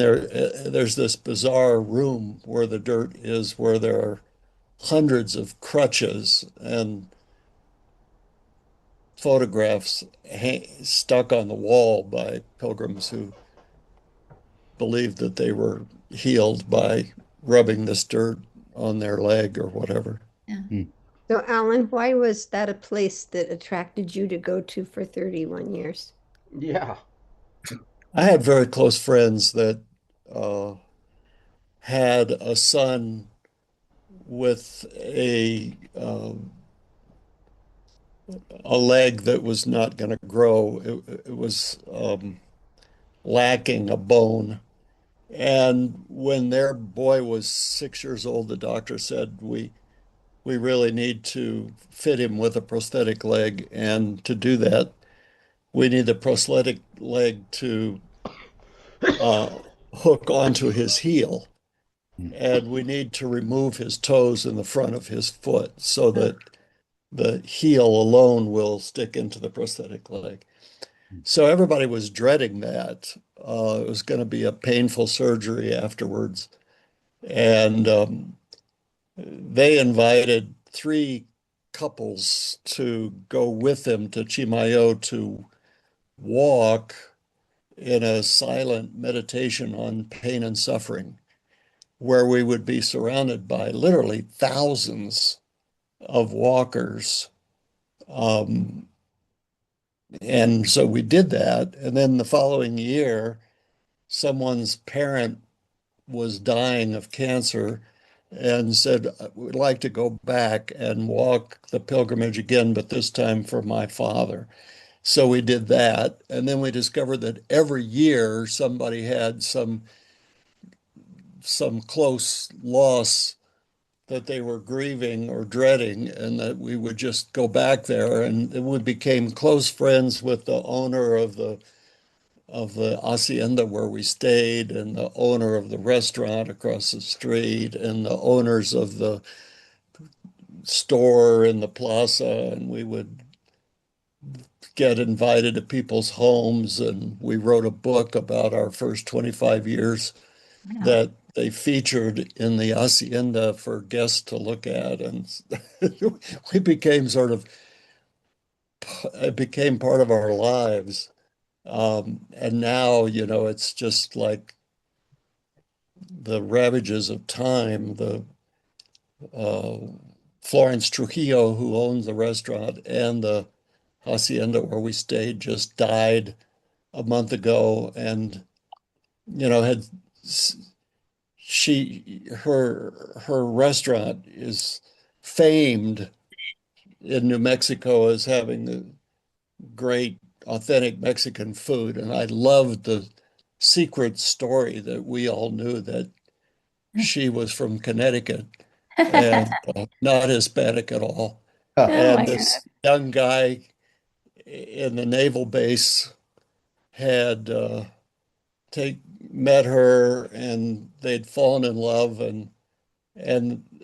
there's this bizarre room where the dirt is where there are hundreds of crutches and photographs stuck on the wall by pilgrims who believed that they were healed by rubbing this dirt on their leg or whatever. Yeah. Hmm. So, Alan, why was that a place that attracted you to go to for 31 years? Yeah. I had very close friends that uh, had a son with a leg that was not going to grow. It was lacking a bone. And when their boy was 6 years old, the doctor said, we really need to fit him with a prosthetic leg. And to do that, we need the prosthetic leg to uh, hook onto his heel. And we need to remove his toes in the front of his foot so that the heel alone will stick into the prosthetic leg. So everybody was dreading that. It was going to be a painful surgery afterwards. And they invited three couples to go with them to Chimayo to walk in a silent meditation on pain and suffering, where we would be surrounded by literally thousands of walkers. Um, and so we did that. And then the following year, someone's parent was dying of cancer and said, we'd like to go back and walk the pilgrimage again, but this time for my father. So we did that. And then we discovered that every year somebody had some close loss that they were grieving or dreading, and that we would just go back there. And we became close friends with the owner of the hacienda where we stayed, and the owner of the restaurant across the street, and the owners of the store in the plaza. And we would get invited to people's homes, and we wrote a book about our first 25 years Wow. that they featured in the hacienda for guests to look at. And we became it became part of our lives. And now, it's just like the ravages of time. The uh, Florence Trujillo, who owns the restaurant and the hacienda where we stayed, just died a month ago, and had her restaurant is famed in New Mexico as having the great authentic Mexican food, and I loved the secret story that we all knew that she was from Connecticut and not Hispanic at all. Oh And my God. this young guy in the naval base had take met her, and they'd fallen in love, and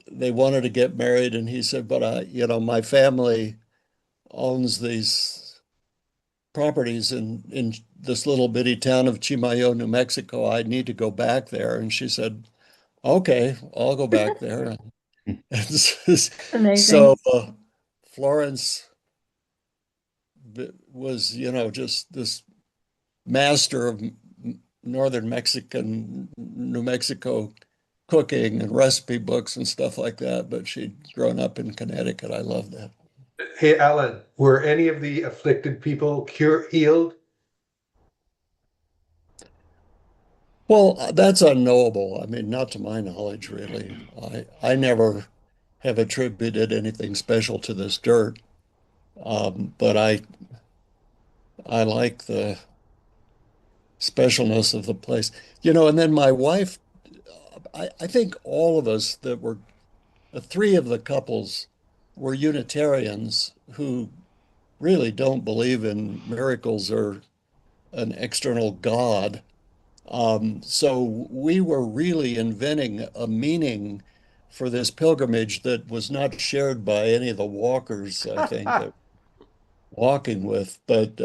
they wanted to get married. And he said, but my family owns these properties in this little bitty town of Chimayo, New Mexico. I need to go back there. And she said, okay, I'll go back there. So Amazing. Florence was, just this master of northern Mexican, New Mexico cooking and recipe books and stuff like that. But she'd grown up in Connecticut. I love that. Hey, Alan, were any of the afflicted people healed? Well, that's unknowable. I mean, not to my knowledge, really. I never have attributed anything special to this dirt, but I like the specialness of the place. And then my wife, I think all of us that were three of the couples were Unitarians who really don't believe in miracles or an external God. So we were really inventing a meaning for this pilgrimage that was not shared by any of the walkers, I think, that walking with. But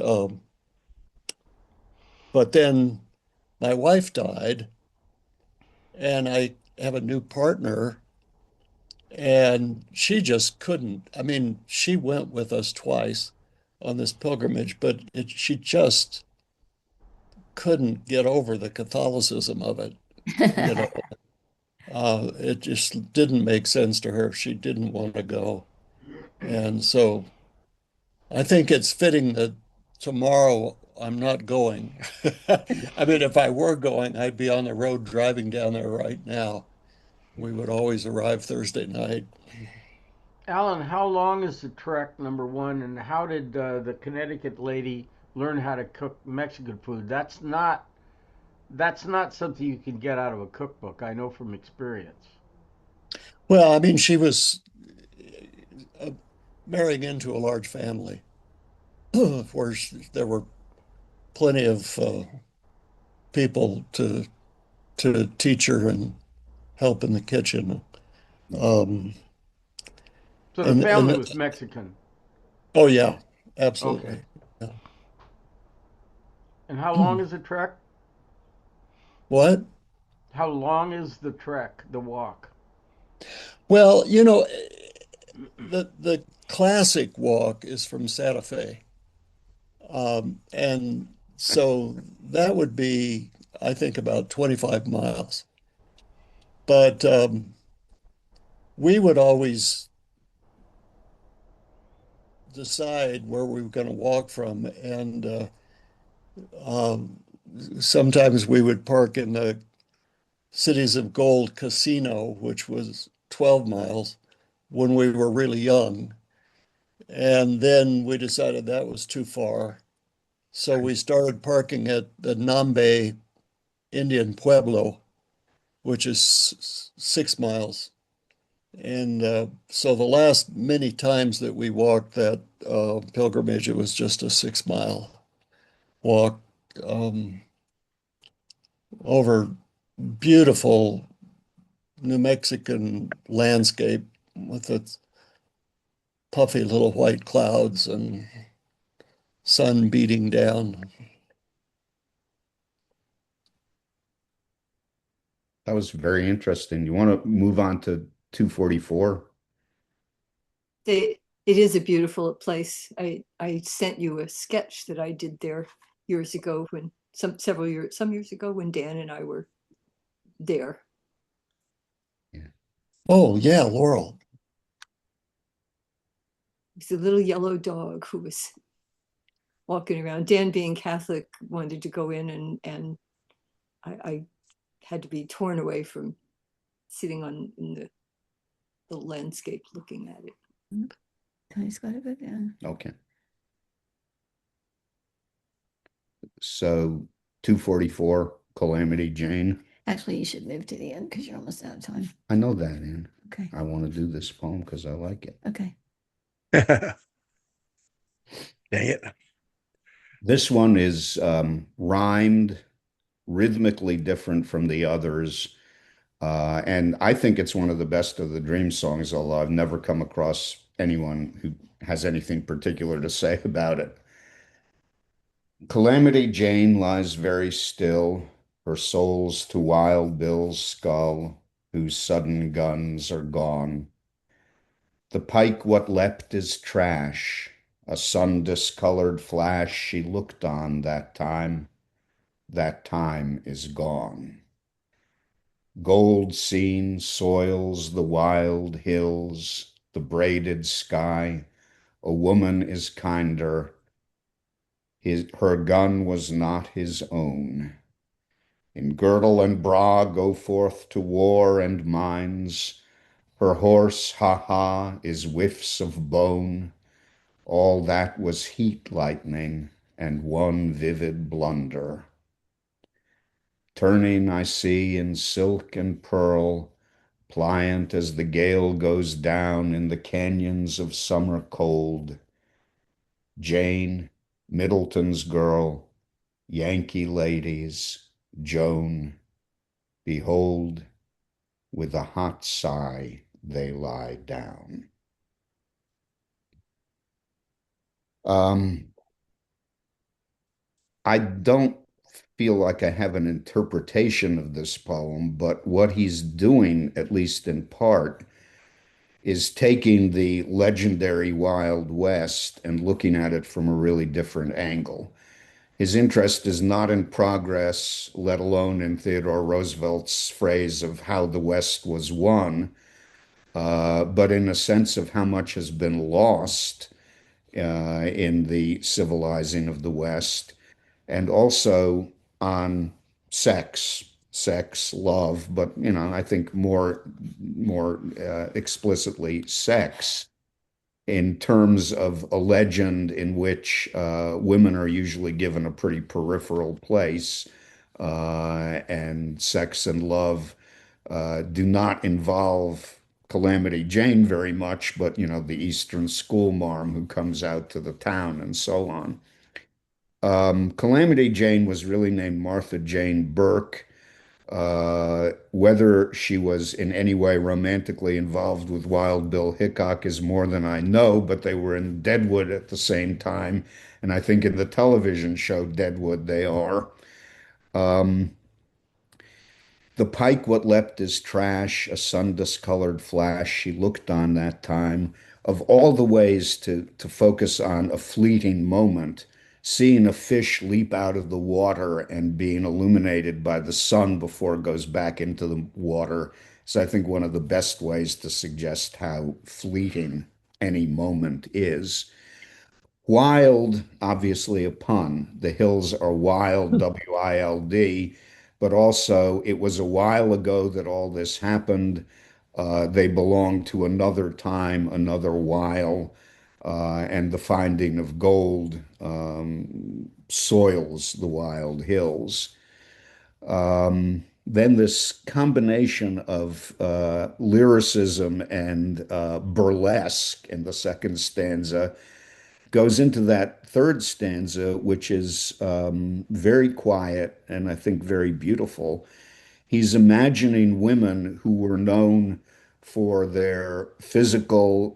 then my wife died, and I have a new partner, and she just couldn't. I mean, she went with us twice on this pilgrimage, but she just couldn't get over the Catholicism of it. You know, it just didn't make sense to her. She didn't want to go. And so I think it's fitting that tomorrow I'm not going. I mean, if I were going, I'd be on the road driving down there right now. We would always arrive Thursday night. Alan, how long is the trek, number one, and how did the Connecticut lady learn how to cook Mexican food? That's not something you can get out of a cookbook. I know from experience. Well, I mean, she was uh, marrying into a large family where there were plenty of people to teach her and help in the kitchen. Um, So the and family was Mexican. oh yeah, Okay. absolutely. Yeah. And how long is the trek? What? How long is the trek, the walk? Well, the classic walk is from Santa Fe. And so that would be, I think, about 25 miles. But we would always decide where we were going to walk from. And um, sometimes we would park in the Cities of Gold Casino, which was 12 miles when we were really young. And then we decided that was too far. So we started parking at the Nambe Indian Pueblo, which is 6 miles. And so the last many times that we walked that pilgrimage, it was just a 6 mile walk um, over beautiful New Mexican landscape with its puffy little white clouds and sun beating down. That was very interesting. You want to move on to 244? It is a beautiful place. I sent you a sketch that I did there years ago when some years ago when Dan and I were there. Yeah. Oh, yeah, Laurel. It was a little yellow dog who was walking around. Dan, being Catholic, wanted to go in, and I had to be torn away from sitting on in the landscape looking at it. Tony's got to go down. Okay. So 244, Calamity Jane. Actually, you should move to the end because you're almost out of time. I know that, Anne. Okay. I want to do this poem because I like it. Okay. Dang it. This one is rhymed, rhythmically different from the others. And I think it's one of the best of the Dream songs, although I've never come across anyone who has anything particular to say about it. Calamity Jane lies very still, her soul's to Wild Bill's skull, whose sudden guns are gone. The pike what leapt is trash, a sun-discolored flash she looked on that time is gone. Gold seen soils the wild hills, the braided sky. A woman is kinder. Her gun was not his own. In girdle and bra go forth to war and mines. Her horse, ha ha, is whiffs of bone. All that was heat lightning and one vivid blunder. Turning I see in silk and pearl, pliant as the gale goes down in the canyons of summer cold. Jane, Middleton's girl, Yankee ladies, Joan, behold, with a hot sigh they lie down. Um, I don't feel like I have an interpretation of this poem, but what he's doing, at least in part, is taking the legendary Wild West and looking at it from a really different angle. His interest is not in progress, let alone in Theodore Roosevelt's phrase of how the West was won. but in a sense of how much has been lost in the civilizing of the West, and also on sex, love, but I think more explicitly sex, in terms of a legend in which women are usually given a pretty peripheral place, and sex and love do not involve Calamity Jane very much, but the Eastern schoolmarm who comes out to the town and so on. Calamity Jane was really named Martha Jane Burke. Whether she was in any way romantically involved with Wild Bill Hickok is more than I know, but they were in Deadwood at the same time. And I think in the television show Deadwood, they are. Um, the pike what leapt is trash, a sun-discolored flash, she looked on that time. Of all the ways to focus on a fleeting moment, seeing a fish leap out of the water and being illuminated by the sun before it goes back into the water is, I think, one of the best ways to suggest how fleeting any moment is. Wild, obviously a pun. The hills are wild, W-I-L-D, but also it was a while ago that all this happened. They belong to another time, another while, and the finding of gold soils the wild hills. Then this combination of lyricism and burlesque in the second stanza goes into that third stanza, which is very quiet and I think very beautiful. He's imagining women who were known for their physical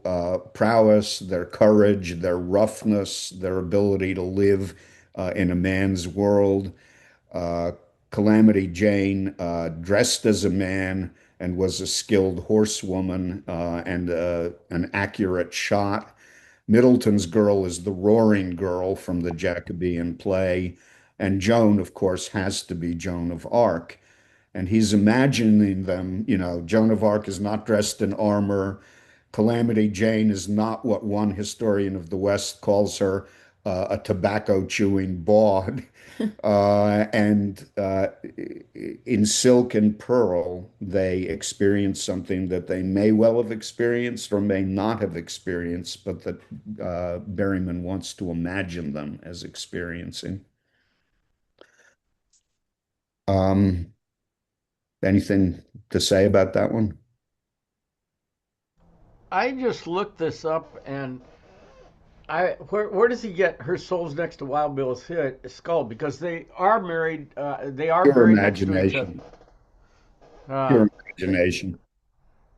prowess, their courage, their roughness, their ability to live in a man's world. Uh, Calamity Jane dressed as a man and was a skilled horsewoman and an accurate shot. Middleton's girl is the roaring girl from the Jacobean play. And Joan, of course, has to be Joan of Arc. And he's imagining them, Joan of Arc is not dressed in armor. Calamity Jane is not what one historian of the West calls her, a tobacco chewing bawd. And in Silk and Pearl, they experience something that they may well have experienced or may not have experienced, but that Berryman wants to imagine them as experiencing. Um, Anything to say about that one? I just looked this up, and where does he get her souls next to Wild Bill's skull? Because they are married. They are Pure buried next to each other. imagination. Uh, Pure imagination.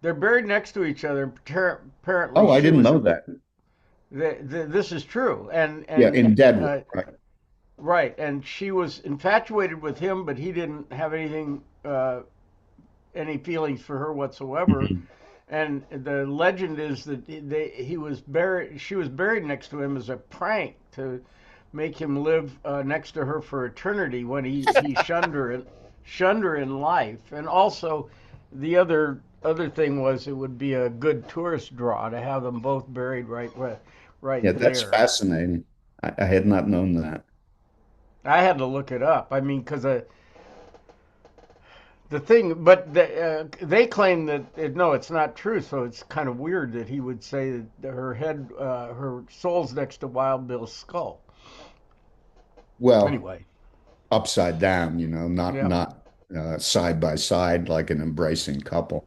they're buried next to each other. Apparently, Oh, I she didn't was. know that. This is true, and Yeah, in Deadwood, uh, right. right, and she was infatuated with him, but he didn't have any feelings for her whatsoever. Mhm. And the legend is that he was buried. She was buried next to him as a prank to make him live next to her for eternity when he shunned her in life. And also, the other thing was it would be a good tourist draw to have them both buried right Yeah, that's there. fascinating. I had not known that. I had to look it up. I mean, because the thing, but they claim that no, it's not true. So it's kind of weird that he would say that her soul's next to Wild Bill's skull. Well, Anyway, upside down, not yeah. not side by side like an embracing couple.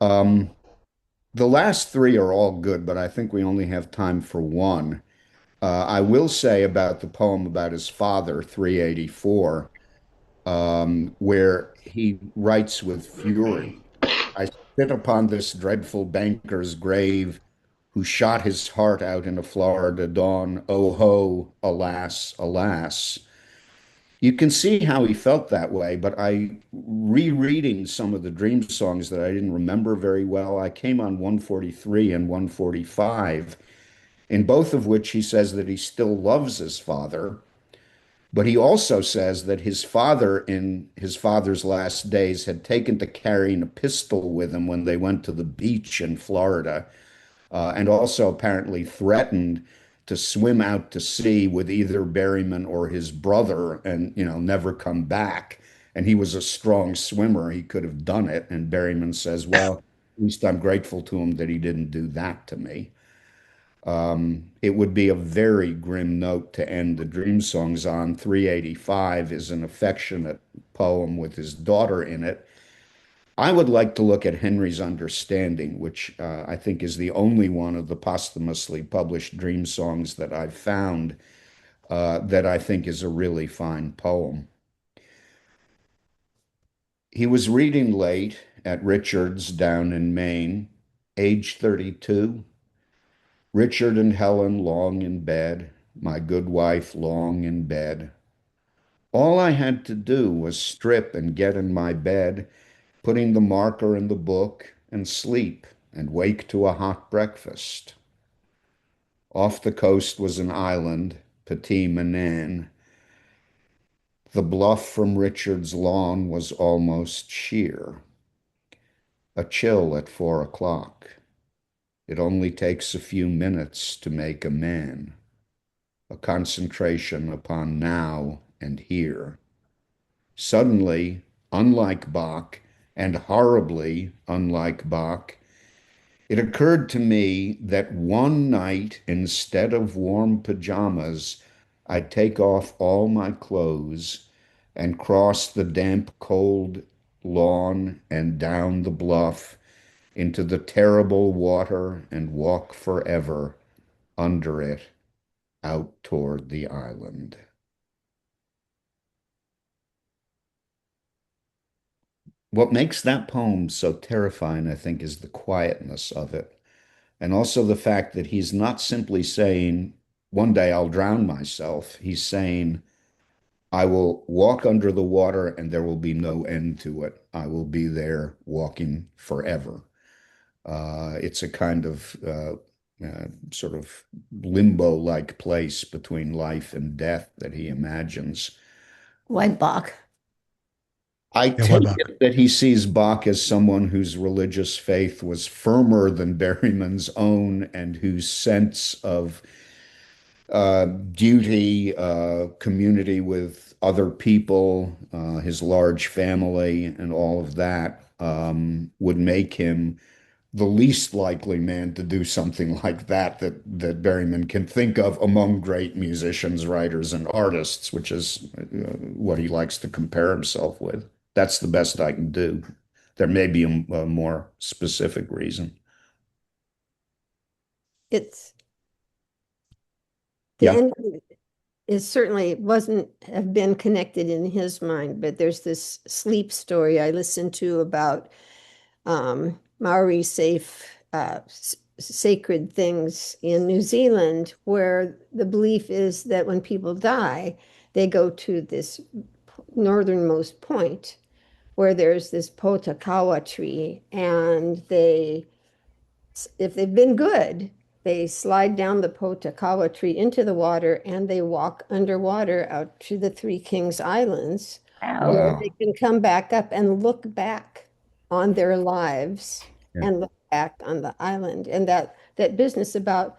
Um, the last three are all good, but I think we only have time for one. I will say about the poem about his father, 384, where he writes with fury. I sit upon this dreadful banker's grave who shot his heart out in a Florida dawn. Oh ho, alas, alas. You can see how he felt that way, but I rereading some of the Dream songs that I didn't remember very well, I came on 143 and 145, in both of which he says that he still loves his father. But he also says that his father, in his father's last days, had taken to carrying a pistol with him when they went to the beach in Florida, and also apparently threatened to swim out to sea with either Berryman or his brother and, never come back. And he was a strong swimmer. He could have done it. And Berryman says, well, at least I'm grateful to him that he didn't do that to me. It would be a very grim note to end the Dream Songs on. 385 is an affectionate poem with his daughter in it. I would like to look at Henry's Understanding, which I think is the only one of the posthumously published Dream Songs that I've found that I think is a really fine poem. He was reading late at Richard's down in Maine, age 32. Richard and Helen long in bed, my good wife long in bed. All I had to do was strip and get in my bed, putting the marker in the book and sleep and wake to a hot breakfast. Off the coast was an island, Petit Manan. The bluff from Richard's lawn was almost sheer. A chill at 4 o'clock. It only takes a few minutes to make a man. A concentration upon now and here. Suddenly, unlike Bach, and horribly unlike Bach, it occurred to me that one night, instead of warm pajamas, I'd take off all my clothes and cross the damp, cold lawn and down the bluff into the terrible water and walk forever under it out toward the island. What makes that poem so terrifying, I think, is the quietness of it. And also the fact that he's not simply saying, one day I'll drown myself. He's saying, I will walk under the water and there will be no end to it. I will be there walking forever. It's a kind of sort of limbo-like place between life and death that he imagines. Why Bach? I Yeah, why take Bach? it that he sees Bach as someone whose religious faith was firmer than Berryman's own and whose sense of duty, community with other people, his large family, and all of that would make him the least likely man to do something like that Berryman can think of among great musicians, writers, and artists, which is what he likes to compare himself with. That's the best I can do. There may be a more specific reason. It's the Yeah. end is certainly wasn't have been connected in his mind, but there's this sleep story I listened to about Maori safe sacred things in New Zealand, where the belief is that when people die, they go to this northernmost point where there's this potakawa tree, and if they've been good, they slide down the potakawa tree into the water and they walk underwater out to the Three Kings Islands, where Wow. they Wow. can come back up and look back on their lives Yeah. and look back on the island. And that business about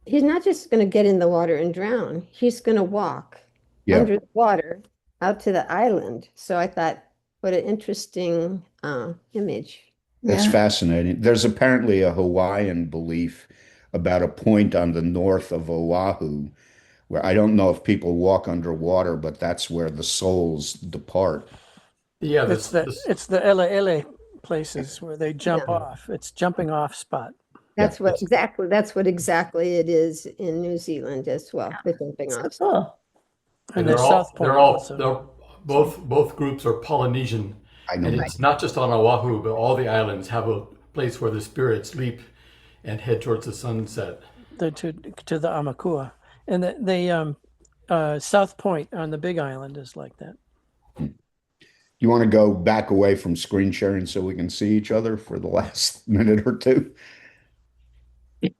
he's not just going to get in the water and drown, he's going to walk Yeah. under the water out to the island. So I thought, what an interesting image. That's Yeah. fascinating. There's apparently a Hawaiian belief about a point on the north of Oahu where I don't know if people walk underwater, but that's where the souls depart. Yeah, It's the this it's the Ele places where they jump Yeah. off. It's jumping off spot. Yeah. it's That's what exactly it is in New Zealand as well, the jumping So off. cool. And and there's South Point also. they're both groups are Polynesian, I know and that. it's not just on Oahu, but all the islands have a place where the spirits leap and head towards the sunset. To the Amakua, and the South Point on the Big Island is like that. You want to go back away from screen sharing so we can see each other for the last minute or two? There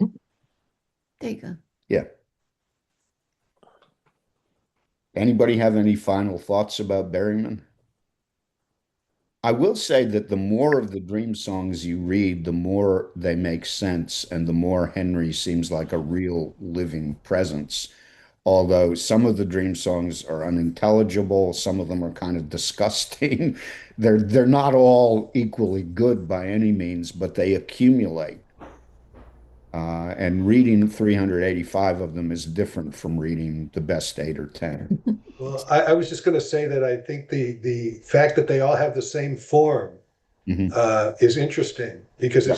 you go. Yeah. Anybody have any final thoughts about Berryman? I will say that the more of the dream songs you read, the more they make sense, and the more Henry seems like a real living presence. Although some of the dream songs are unintelligible, some of them are kind of disgusting. They're not all equally good by any means, but they accumulate. And reading 385 of them is different from reading the best eight or 10. Well, I was just going to say that I think the fact that they all have the same form Mhm. is interesting because Yeah.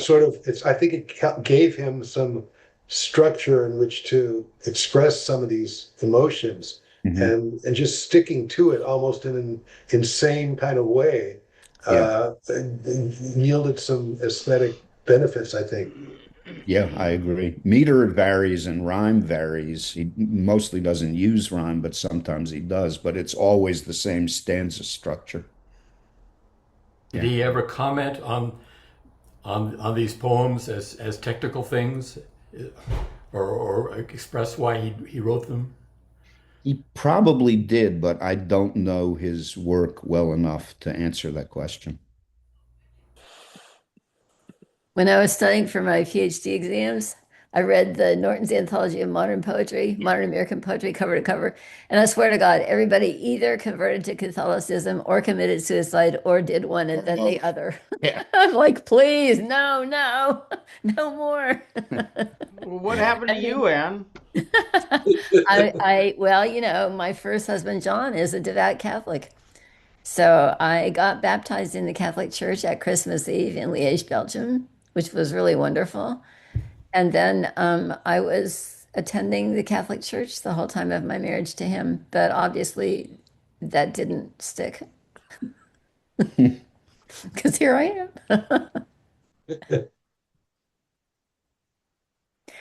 it's I think it gave him some structure in which to express some of these emotions Mhm. and just sticking to it almost in an insane kind of way Yeah. yielded some aesthetic benefits, I think. Yeah, I agree. Meter varies and rhyme varies. He mostly doesn't use rhyme, but sometimes he does, but it's always the same stanza structure. Did Yeah. he ever comment on these poems as technical things, or express why he wrote them? He probably did, but I don't know his work well enough to answer that question. When I was studying for my PhD exams, I read the Norton's Anthology of Modern Poetry, Modern American Poetry, cover to cover. And I swear to God, everybody either converted to Catholicism or committed suicide or did one and then the other. Yeah. I'm like, please, no, no, no more. Well, what happened to I you, mean, Anne? well, my first husband, John, is a devout Catholic. So I got baptized in the Catholic Church at Christmas Eve in Liège, Belgium, which was really wonderful. And then I was attending the Catholic Church the whole time of my marriage to him, but obviously that didn't stick because here I am.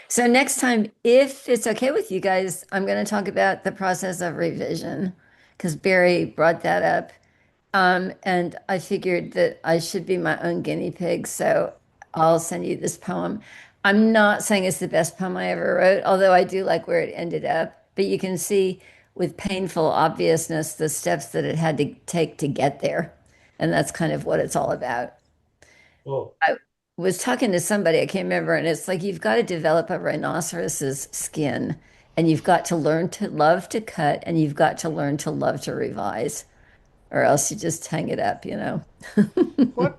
So next time, if it's okay with you guys, I'm going to talk about the process of revision because Barry brought that up. And I figured that I should be my own guinea pig, so I'll send you this poem. I'm not saying it's the best poem I ever wrote, although I do like where it ended up. But you can see with painful obviousness the steps that it had to take to get there. And that's kind of what it's all about. Well, I was talking to somebody, I can't remember, and it's like you've got to develop a rhinoceros's skin, and you've got to learn to love to cut, and you've got to learn to love to revise or else you just hang it up. What,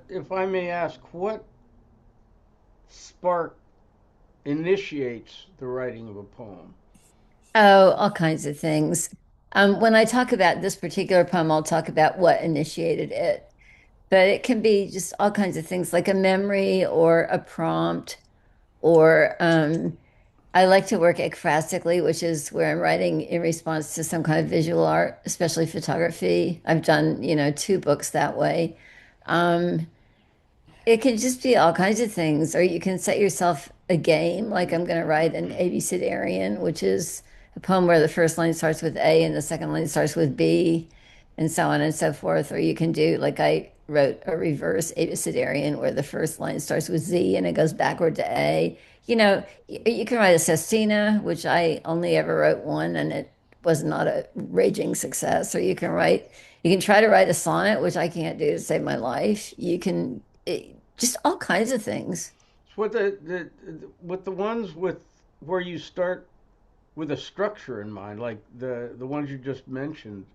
if I may ask, what spark initiates the writing of a poem? Oh, all kinds of things. When I talk about this particular poem, I'll talk about what initiated it. But it can be just all kinds of things like a memory or a prompt, or I like to work ekphrastically, which is where I'm writing in response to some kind of visual art, especially photography. I've done, 2 books that way. Um, It can just be all kinds of things, or you can set yourself a game. Like I'm going to write an Abecedarian, which is a poem where the first line starts with A and the second line starts with B, and so on and so forth. Or you can do, like I wrote a reverse Abecedarian where the first line starts with Z and it goes backward to A. You can write a sestina, which I only ever wrote one and it was not a raging success. Or you can try to write a sonnet, which I can't do to save my life. Just all kinds of things. So with the ones with where you start with a structure in mind, like the ones you just mentioned,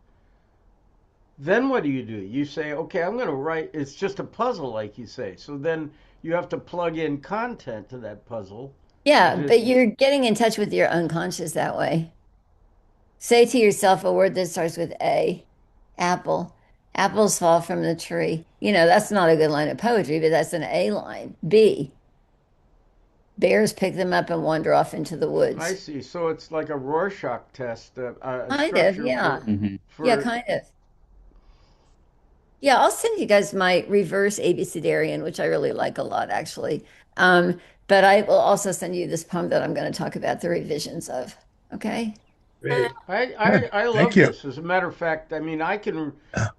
then what do? You say, okay, I'm going to write. It's just a puzzle, like you say. So then you have to plug in content to that puzzle. Yeah, To, but you're getting in touch with your unconscious that way. Say to yourself a word that starts with A, apple. Apples fall from the tree. That's not a good line of poetry, but that's an A line. B, bears pick them up and wander off into the I woods. see. So it's like a Rorschach test, a Kind of, structure yeah. Mhm. Yeah, for. kind of. Yeah, I'll send you guys my reverse abecedarian, which I really like a lot, actually. But I will also send you this poem that I'm going to talk about the revisions of. Okay? great. I, Good. I, I Thank love you. this. As a matter of fact, I mean,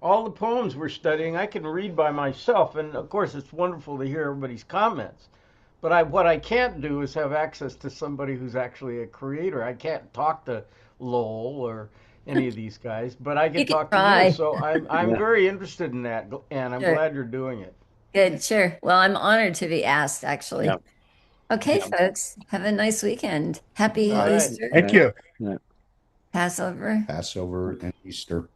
all the poems we're studying, I can read by myself. And of course, it's wonderful to hear everybody's comments. But what I can't do is have access to somebody who's actually a creator. I can't talk to Lowell or, any of these guys, but I You can can talk to you. try. So I'm Yeah. very interested in that, and I'm Sure. glad you're doing it. Good, sure. Well, I'm honored to be asked, Yeah. actually. Okay, Yeah. folks, have a nice weekend. All Happy right. Easter, Thank you. Yeah. Passover. Passover and Easter.